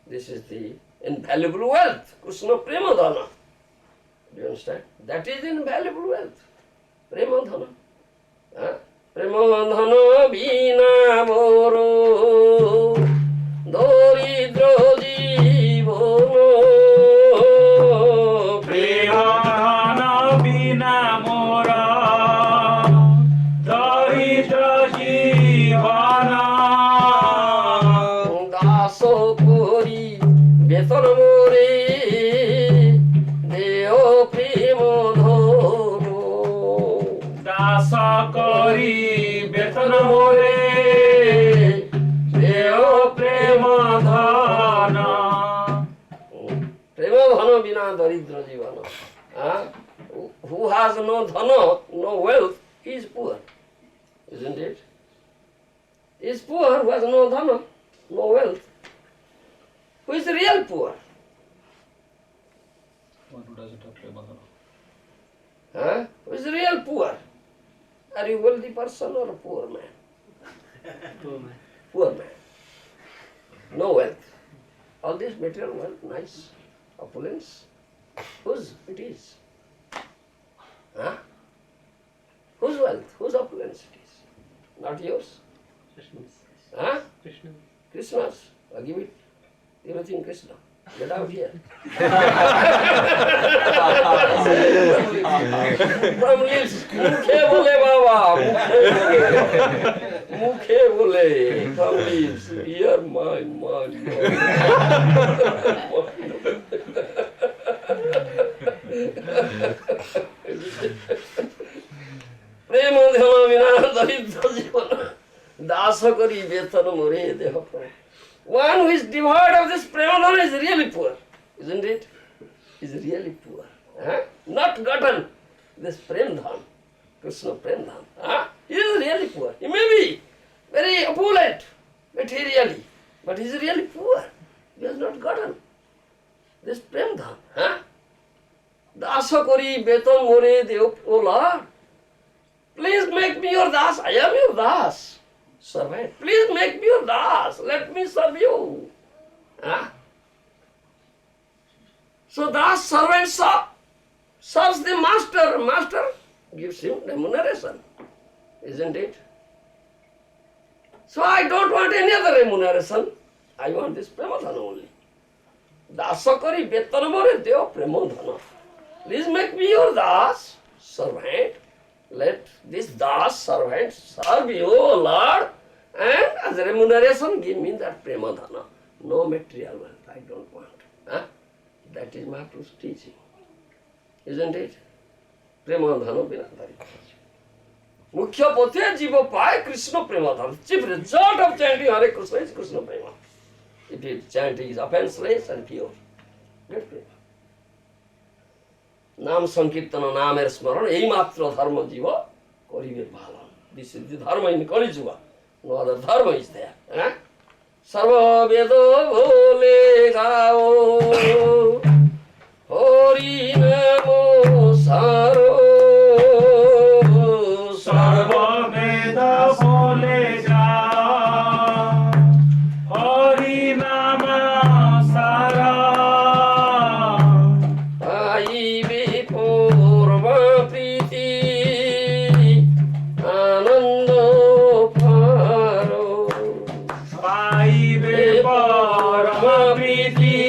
This is the invaluable wealth, Krishna premadhana. Do you understand? That is invaluable wealth, premadhana. Premadhana bina moro doridro jivono. Premadhana bina mora daridra jivana. Daso kori beton more deo premadhano. Dasa kari betan more deo prema dhana. Premadhana bina daridra jivana. Who has no dhana, no wealth, he is poor. Isn't it? He is poor who has no dhana, no wealth. Who is the real poor? One who doesn't have premadhana. Who is the real poor? Are you a wealthy person or a poor man? Poor man. No wealth. All this material wealth, nice, opulence. Whose it is? Whose wealth? Whose opulence it is? Not yours? Krishna's. I'll give it everything Krishna. Get out here. From lips, mukhe bole Baba, mukhe bole, from lips, here mine. Premadhana vina daridra jivana, dasa kari betana more deha prama. One who is devoid of this premadhana is really poor, isn't it? Is really poor. Not gotten this premdhan, Krishna premdhan. He is really poor. He may be very opulent materially, but he is really poor. He has not gotten this premdhan. Dasa kori beton more deo, O Lord, please make me your das. I am your das. Servant, please make me your das. Let me serve you. So das servant serves the master. Master gives him remuneration. Isn't it? So I don't want any other remuneration. I want this premadhana only. Dasakari betanamare deo premadhana. Please make me your das, servant. Let this das servant serve you, O Lord, and as a remuneration give me that premadhana. No material wealth, I don't want. That is Mahaprabhu's teaching. isn't it? Premadhano Binadari. Mukhya Pothe Jiva Pai Krishna Premadhana. Chief result of chanting Hare Krishna is Krishna Prema. If you chant is offenseless and pure, get prema. Nam Sankirtana Namer Smaran, ei matra dharma jiva, koribe bhalan. This is the dharma in Kali Yuga. No other dharma is there. Sarva Vedo Bole Gao, Hori Namo Saro, Sarva Veda bole ja, Hari Nama Sara. Aibe Purva Priti, Ananda Paro. Paibe Parama Priti,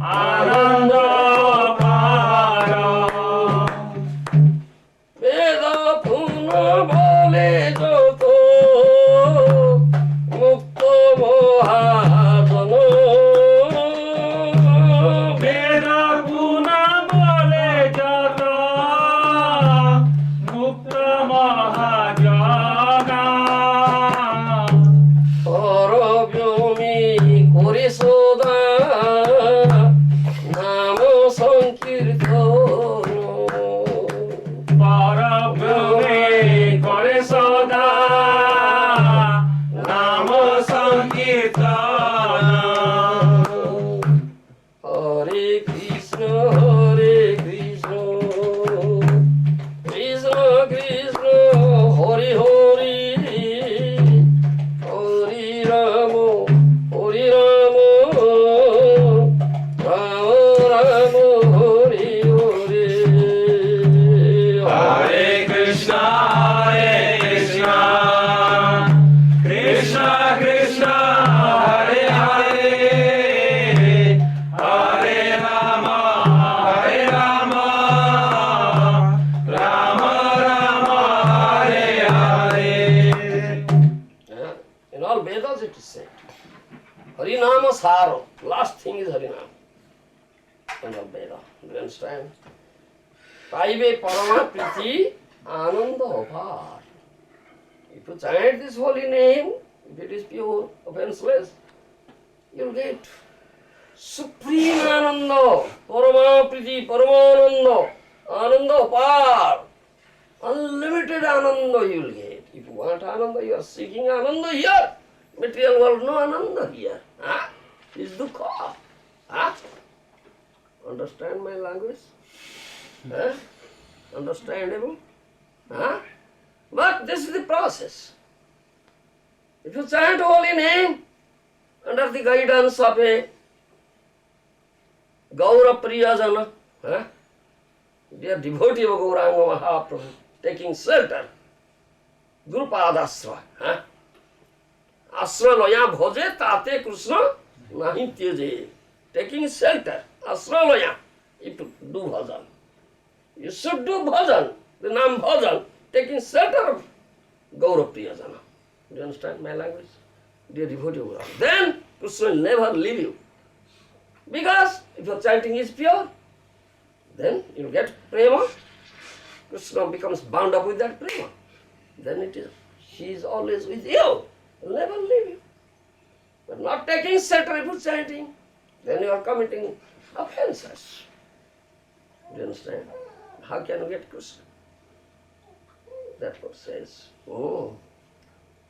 Ananda Para. Veda Puna Bole Joko, Mukto Mohajano. Veda Guna bole jata, Mukta Mahajana. Parabhyami Korisoda Namo Sankirtano. Parabhyami kore soda, Nama Sankirtana. Hare Krishna, Krishna Krishna, Hare Hare, Hare Rama, Rama Rama, Hare Hare. Hare Krishna, Krishna Krishna, Hare Hare, Hare Rama, Rama Rama, Hare Hare. In all Vedas it is said, Harinama Saro, last thing is Harinama. In all Veda, do you understand? Paibe Parama Priti Ananda Apar. If you chant this holy name, if it is pure, offenseless, you'll get supreme Ananda, Parama Priti, Paramananda, Ananda Apar. Unlimited Ananda you will get. If you want Ananda, you are seeking Ananda here. Material world, no Ananda here. Is dukkha. Understand my language? Understandable? But this is the process. If you chant holy name under the guidance of a Gour Priyajana, dear devotee of Gauranga Mahaprabhu, taking shelter, Gurupadasra, Asralaya bhoje tate Krishna nahi tyeje. Taking shelter, Asralaya, you do bhajan. You should do bhajan, the name bhajan, taking shelter of Gour Priyajana. Do you understand my language? Dear devotee of Gauranga. Then Krishna will never leave you. Because if your chanting is pure, then you get prema. Krishna becomes bound up with that prema. Then he is always with you. Will never leave you. But not taking shelter if you chanting, then you are committing offenses. Do you understand? How can you get Krishna? That's what says.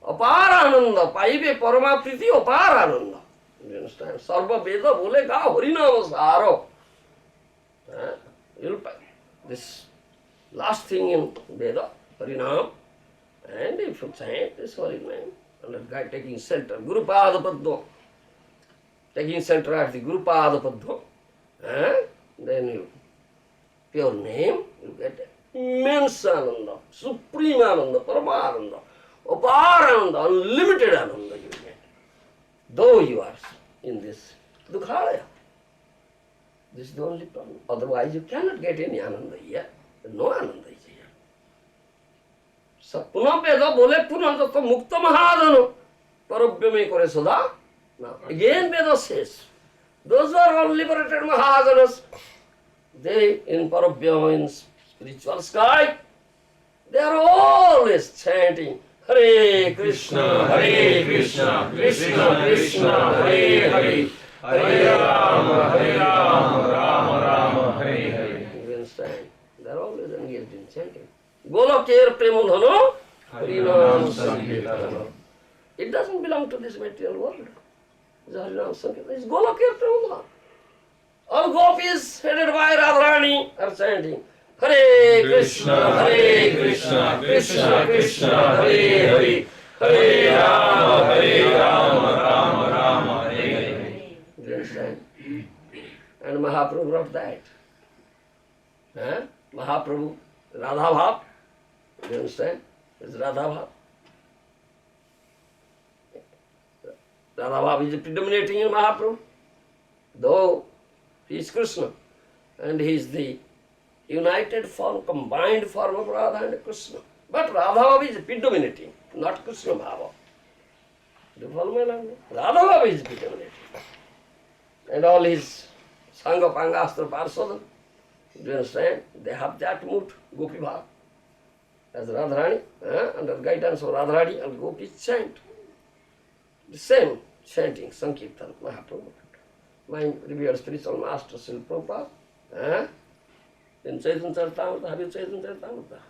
Aparananda, paibe parama priti aparananda. Do you understand? Sarva Veda bole ga harinama saro. This last thing in Veda, Harinam, and if you chant this holy name, and a guy taking shelter, Guru Pada Padma, taking shelter at the Guru Pada Padma, then you, pure name, you get immense Ananda, supreme Ananda, Paramananda, Aparananda, unlimited Ananda you get. Though you are in this Dukhalaya. This is the only problem. Otherwise you cannot get any Ananda here. No Ananda is here. So Puna Veda bole Puna Tattva Mukta Mahadana Parabhyame Kore Sada. Now again Veda says, those who are all liberated Mahadanas, they in Parabhyam, in spiritual sky, they are always chanting Hare Krishna, Hare Krishna, Krishna Krishna, Hare Hare, Hare Rama, Rama Rama, Hare Hare. You understand? They are always engaged in chanting. Golokir Premadhano, Harinam Sankirtana. It doesn't belong to this material world. It's Harinam Sankirtana. It's Golokir Premadhana. All gopis headed by Radharani are chanting Hare Krishna, Hare Krishna, Krishna Krishna, Hare Hare, Hare Rama, Rama Hare Hare. You understand? And Mahaprabhu wrote that. Mahaprabhu, Radha Bhav. You understand? It's Radha Bhav. Radha Bhav is predominating in Mahaprabhu. Though he is Krishna and he is the united form, combined form of Radha and Krishna. But Radha Bhav is predominating, not Krishna Bhava. Do you follow my language? Radha Bhav is predominating. And all his Sangha, Panga, Astra, Parsada, do you understand? They have that mood, Gopi Bhav. As Radharani, under guidance of Radharani and Gopis chant. The same chanting, Sankirtan, Mahaprabhu. My revered spiritual master, Srila Prabhupada, in Chaitanya Charitamrita, have you Chaitanya Charitamrita?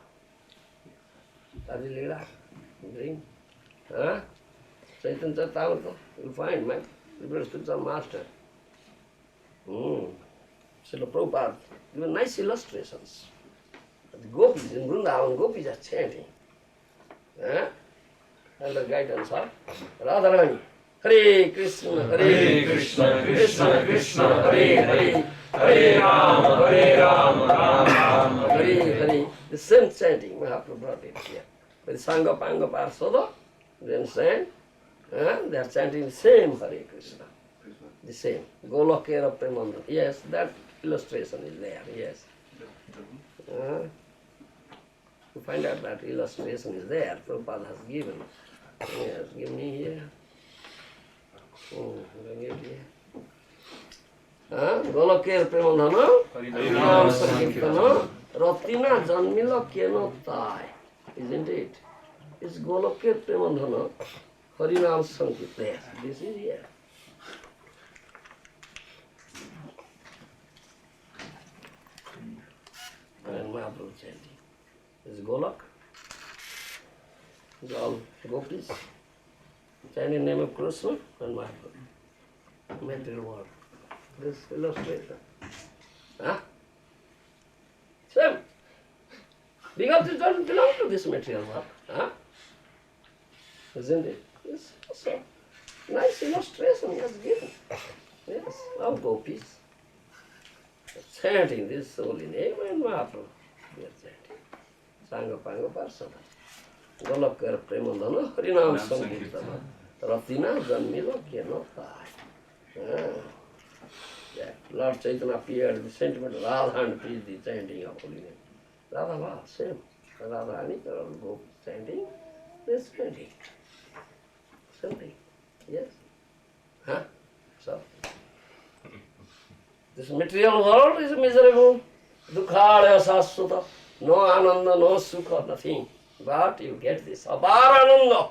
Adi Leela, drink. Chaitanya Charitamrita, you'll find my revered spiritual master. Srila Prabhupada, given nice illustrations. The gopis in Vrindavan, gopis are chanting. Under guidance of Radharani. Hare Krishna, Hare Krishna, Krishna Krishna, Hare Hare, Hare Rama, Rama Hare Hare. The same chanting, Mahaprabhu brought it here. With Sangha, Panga, Parsada, you understand? They are chanting the same Hare Krishna. The same. Golokera Premananda. Yes, that illustration is there, yes. You find out that illustration is there, Prabhupada has given. Yes, give me here. Bring it here. Golokera Premadhana, Harinam Sankirtana, Ratina Janmila Keno Tai. Isn't it? It's Golokera Premadhana, Harinam Sankirtana. This is here. And Mahaprabhu chanting. This is Golok. It's all gopis. Chanting in the name of Krishna and Mahaprabhu. Material world. This illustration. Same. Because it doesn't belong to this material world. Isn't it? It's also nice illustration he has given. Yes, all gopis. Chanting this holy name and Mahaprabhu. We are chanting. Sangha Panga Parsada. Golokera Premadhana, Harinam Sankirtana, Ratina Janmila Keno Tai. Lord Chaitanya appeared, the sentiment of Radha and preached the chanting of holy name. Radha Bhav, same. Radharani, all gopis chanting, this chanting. Same thing. Yes? So, this material world is miserable. Dukkhalaya saswata. No ananda, no sukha, nothing. But you get this apara ananda,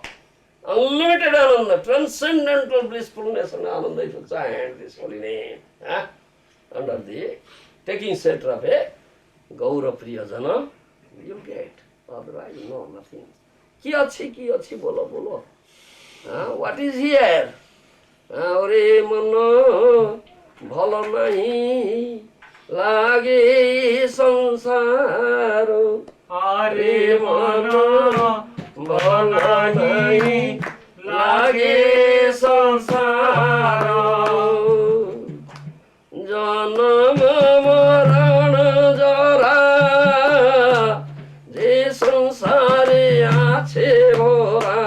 unlimited ananda, transcendental blissfulness and ananda if you chant this holy name. Under the taking shelter of a Gour Priyajana, you get. Otherwise, no, nothing. Ki achi bolo. What is here? Ore mano bhalo nahi lage sansaro. Are mano bhalo nahi lage sansaro. Janam maran jara je sansare ache bhora.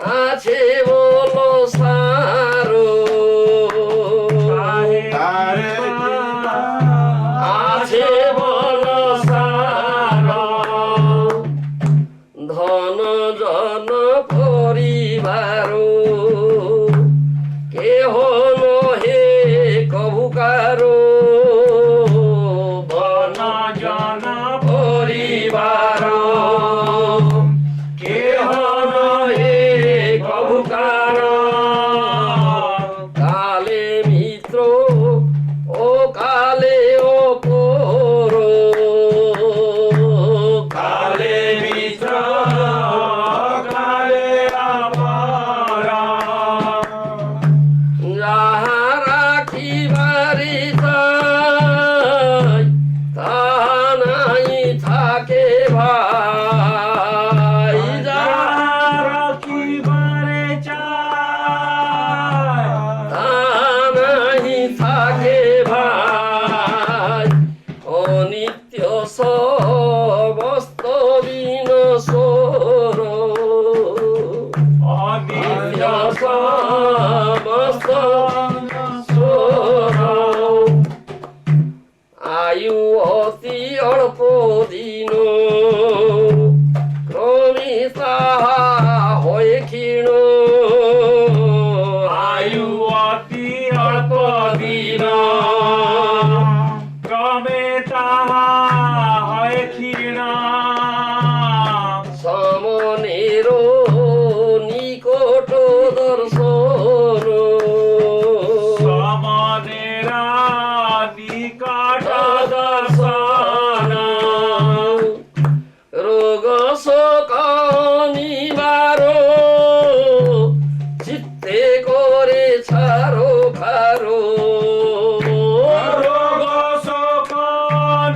Ache bolo রাখিবার কেহ নহে কভু কারণ কালে মিত্র ও কালে অপর কালে মিত্র কালে অপরা যাহা রাখিবারে চাই তাহা নাই থাকে ভাই যাহা রাখিবারে চায় তাহা নাই থাকে ভাই অনিত্য সমস্ত বিনশ্বর অনিত্য সমস্ত বিনশ্বর আয়ু অতি অল্প দিন ক্রমে তাহা হয় ক্ষীণ আয়ু অতি অল্প দিন ক্রমে তাহা হয় ক্ষীণ সমনের নিকট দর্শন সমনেরা নিকট দর্শন রোগ শোক নিবার চিত্তে করে ছাড়ো খারো রোগ শোক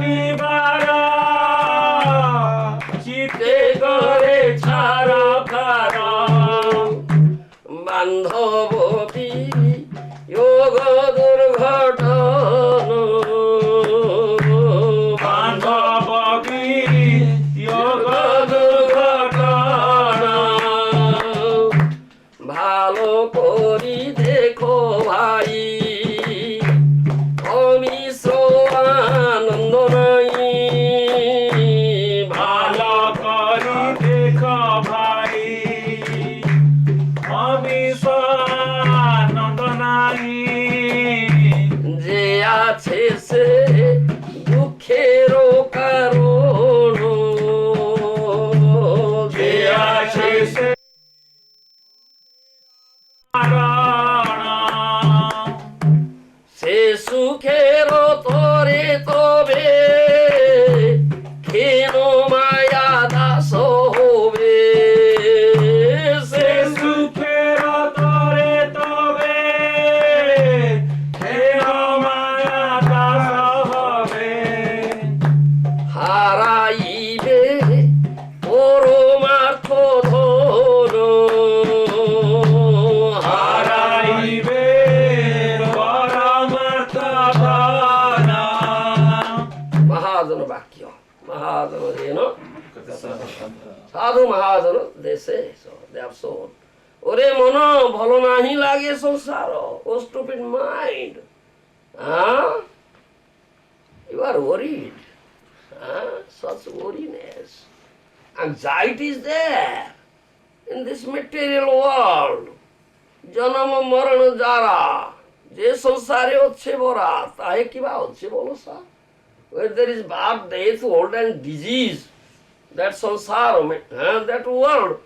নিবার চিত্তে করে ছাড় কর বান্ধব যোগ দুর্ঘটন বান্ধব যোগ দুর্ঘটন ভালো করি দেখো ভাই অমিশ্র আনন্দ নাই ভালো করি দেখ ভাই আমি আনন্দ নাই যে আছে সে দুঃখের কারণ যে আছে সে কারণ সে সুখের তরে তবে ক্ষীণ মায়া দাস হবে সে সুখের তরে তবে হে মায়া দাস হবে হারাইবে পরমার্থ ধন হারাইবে পরমার্থ ধন মহাজন বাক্য মহাজন সাধু মহাজন দেশে ওরে মন ভাল নাহি লাগে সংসার ও stupid mind you are worried such worriness anxiety is there in this material world জন্ম মরণ যারা যে সংসারে হচ্ছে ভরা তাহে কিবা হচ্ছে বলো সা where there is birth death old and disease that samsara that world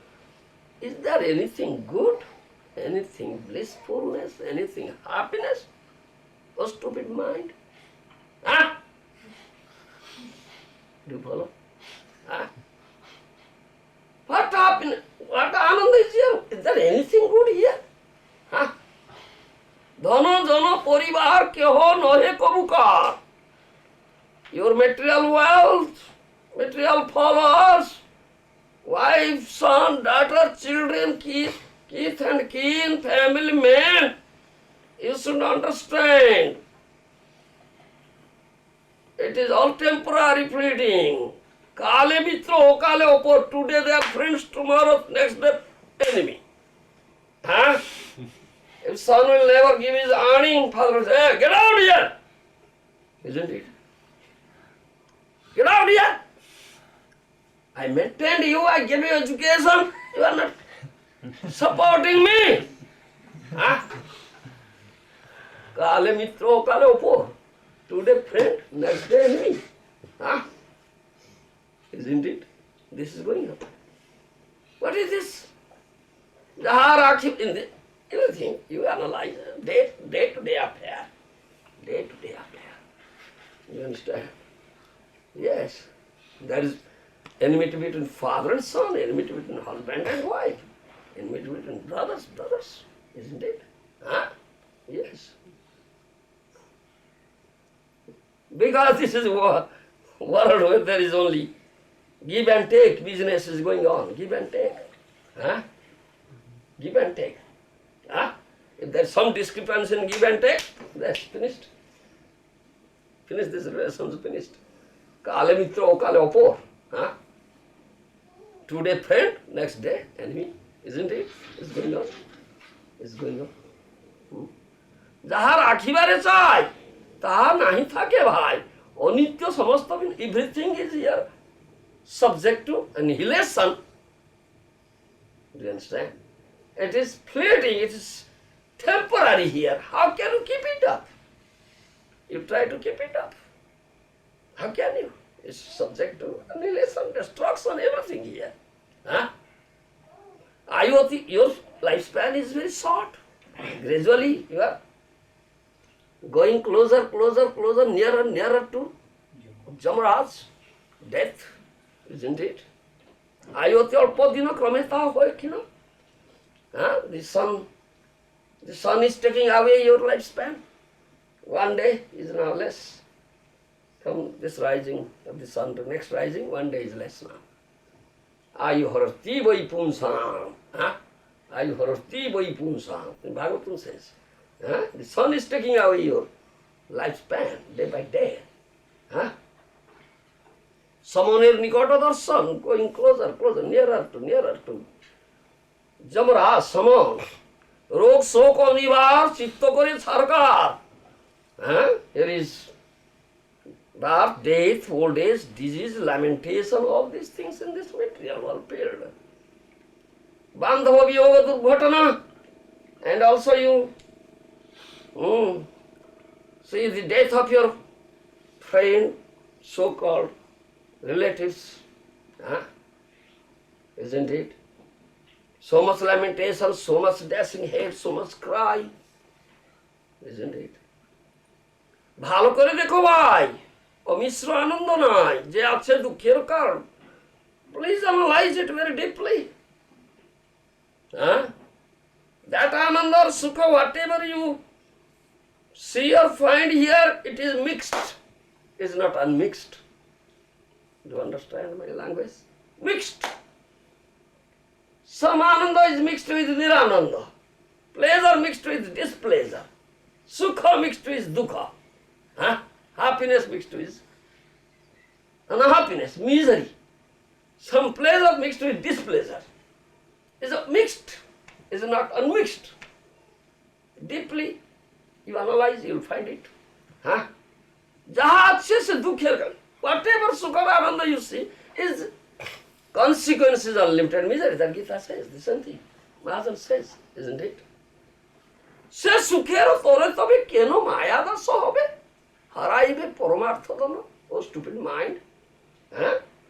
is there anything good anything blissfulness anything happiness or stupid mind do you follow what happiness what ananda is here is there anything good here ধন জন পরিবার কেহ নহে কবুকার your material wealth material followers wife son daughter children kith and kin family men you should understand it is all temporary fleeting kale mitra okale opor today they are friends tomorrow next day enemy if son will never give his earning father will say hey, get out here isn't it get out here I maintained you I gave you education you are not supporting me kale mitra okale opor today friend next day enemy Isn't it? This is going on. What is this? Jaha in the everything you analyze, day to day affair. Day to day affair. You understand? Yes. There is enmity between father and son, enmity between husband and wife, enmity between brothers, isn't it? Huh? Yes. Because this is a world where there is only give and take, business is going on, give and take. Huh? Give and take. Huh? If there's some discrepancy in give and take, that's finished. Finish this relationship, finished. Kale mitra o kale opor. Huh? Today friend, next day enemy, isn't it? It's going on. It's going on. যাহা রাখিবারে চাই তাহা নাহি থাকে ভাই অনিত্য সমস্ত everything is here subject to annihilation. Do you understand? It is fleeting, it is temporary here. How can you keep it up? You try to keep it up. How can you? It's subject to annihilation, destruction, everything here. Huh? Your lifespan is very short. Gradually you are going closer, nearer to Jamaraj, death, isn't it? Ayoti alpo dino krame taha hoy kina. The sun is taking away your lifespan. One day is now less. From this rising of the sun to next rising, one day is less now. Ayu harati vai punsam. Ayu harati vai punsam. Bhagavatam says. The sun is taking away your lifespan day by day. Samaner nikota darshan, going closer, nearer to Jamara, Saman. Rog shok anivar, chitta kore sarkar. Here is birth, death, old age, disease, lamentation, all these things in this material world period. Bandhava viyoga durghatana, and also you see the death of your friend, so-called relatives, isn't it? So much lamentation, so much dashing head, so much cry, isn't it? ভালো করে দেখো ভাই অমিশ্র আনন্দ নাই যে আছে দুঃখের কারণ please analyse it very deeply that ananda or sukha whatever you see or find here it is mixed, is not unmixed. Do you understand my language? Mixed. Some ananda is mixed with nirananda, pleasure mixed with displeasure, sukha mixed with dukkha. Happiness mixed with unhappiness, misery. Some pleasure mixed with displeasure. Is mixed, is not unmixed. Deeply you analyze, you will find it. Jaha achhe se dukkher, whatever sukha or ananda you see is consequences unlimited misery. That Gita says, the same thing. Mahajan says, isn't it? Se sukher tore tobe keno maya daso hobe? Haraibe paramartha dana, oh stupid mind.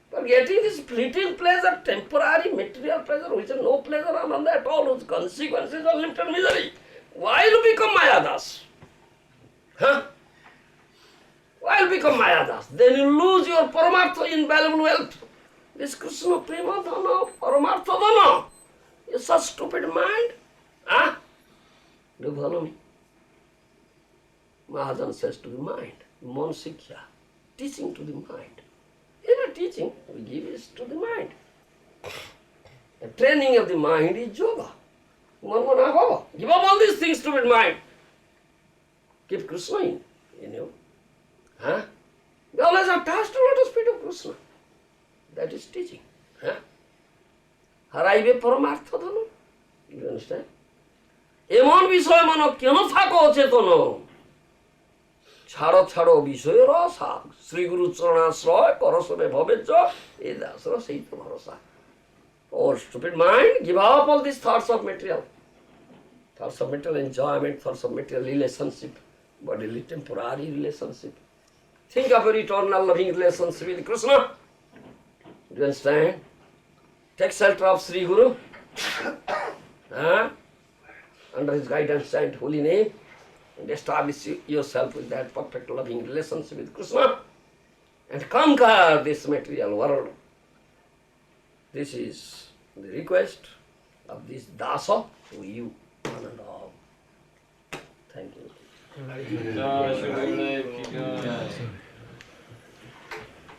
But getting this fleeting pleasure, temporary material pleasure, which is no pleasure ananda at all, whose consequences are limited misery. Why you become Mayadas? Why you become Mayadas? Then you lose your paramartha, invaluable wealth. This Krishna prema dana, paramartha dana. You such stupid mind. Do you follow me? Mahajan says to the mind, Mon Sikhya, teaching to the mind. Every teaching we give is to the mind. The training of the mind is yoga. Give up all these things, stupid mind. Keep Krishna in you. Be always attached to lotus feet of Krishna. That is teaching. Haraibe paramartha dhana. You understand? এমন বিষয় মন কেন থাকো চেতন ছাড়ো ছাড়ো বিষয়ের আশা শ্রীগুরু চরণাশ্রয় পরশরে ভবেজ্য এই দাসর সেই তো ভরসা. Oh stupid mind, give up all these thoughts of material enjoyment, thoughts of material relationship, bodily temporary relationship. Think of your eternal loving relationship with Krishna. you understand? Take shelter of Sri Guru, under his guidance and holy name, and establish yourself with that perfect loving relationship with Krishna, and conquer this material world. This is the request of this Dasa to you, one and all. Thank you.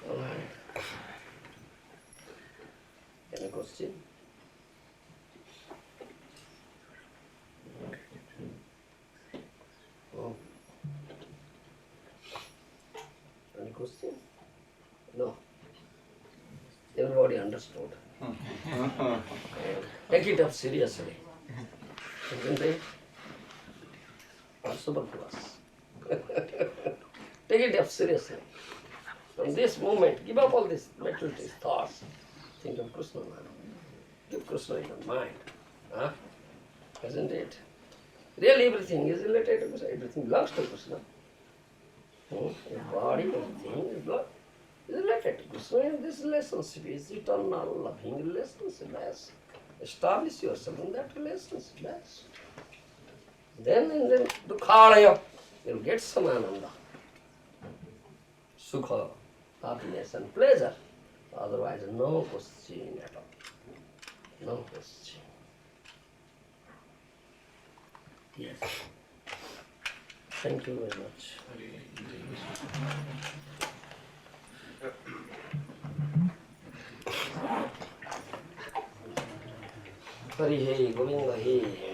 All right. Any question? Oh. Any question? No. Everybody understood. Take it up seriously. Isn't it? Possible to us. Take it up seriously. From this moment, give up all these materialist thoughts. Think of Krishna now. Give Krishna in your mind. Huh? Isn't it? Really everything is related to Krishna. Everything belongs to Krishna. Your body, everything is related to Krishna. And this relationship is eternal, loving relationship. Yes. Establish yourself in that relationship. Yes. Then in the Dukhalaya, you'll get some ananda. Sukha, happiness and pleasure. Otherwise, no question at all. No question. Yes. Thank you very much. Hari Govinda He.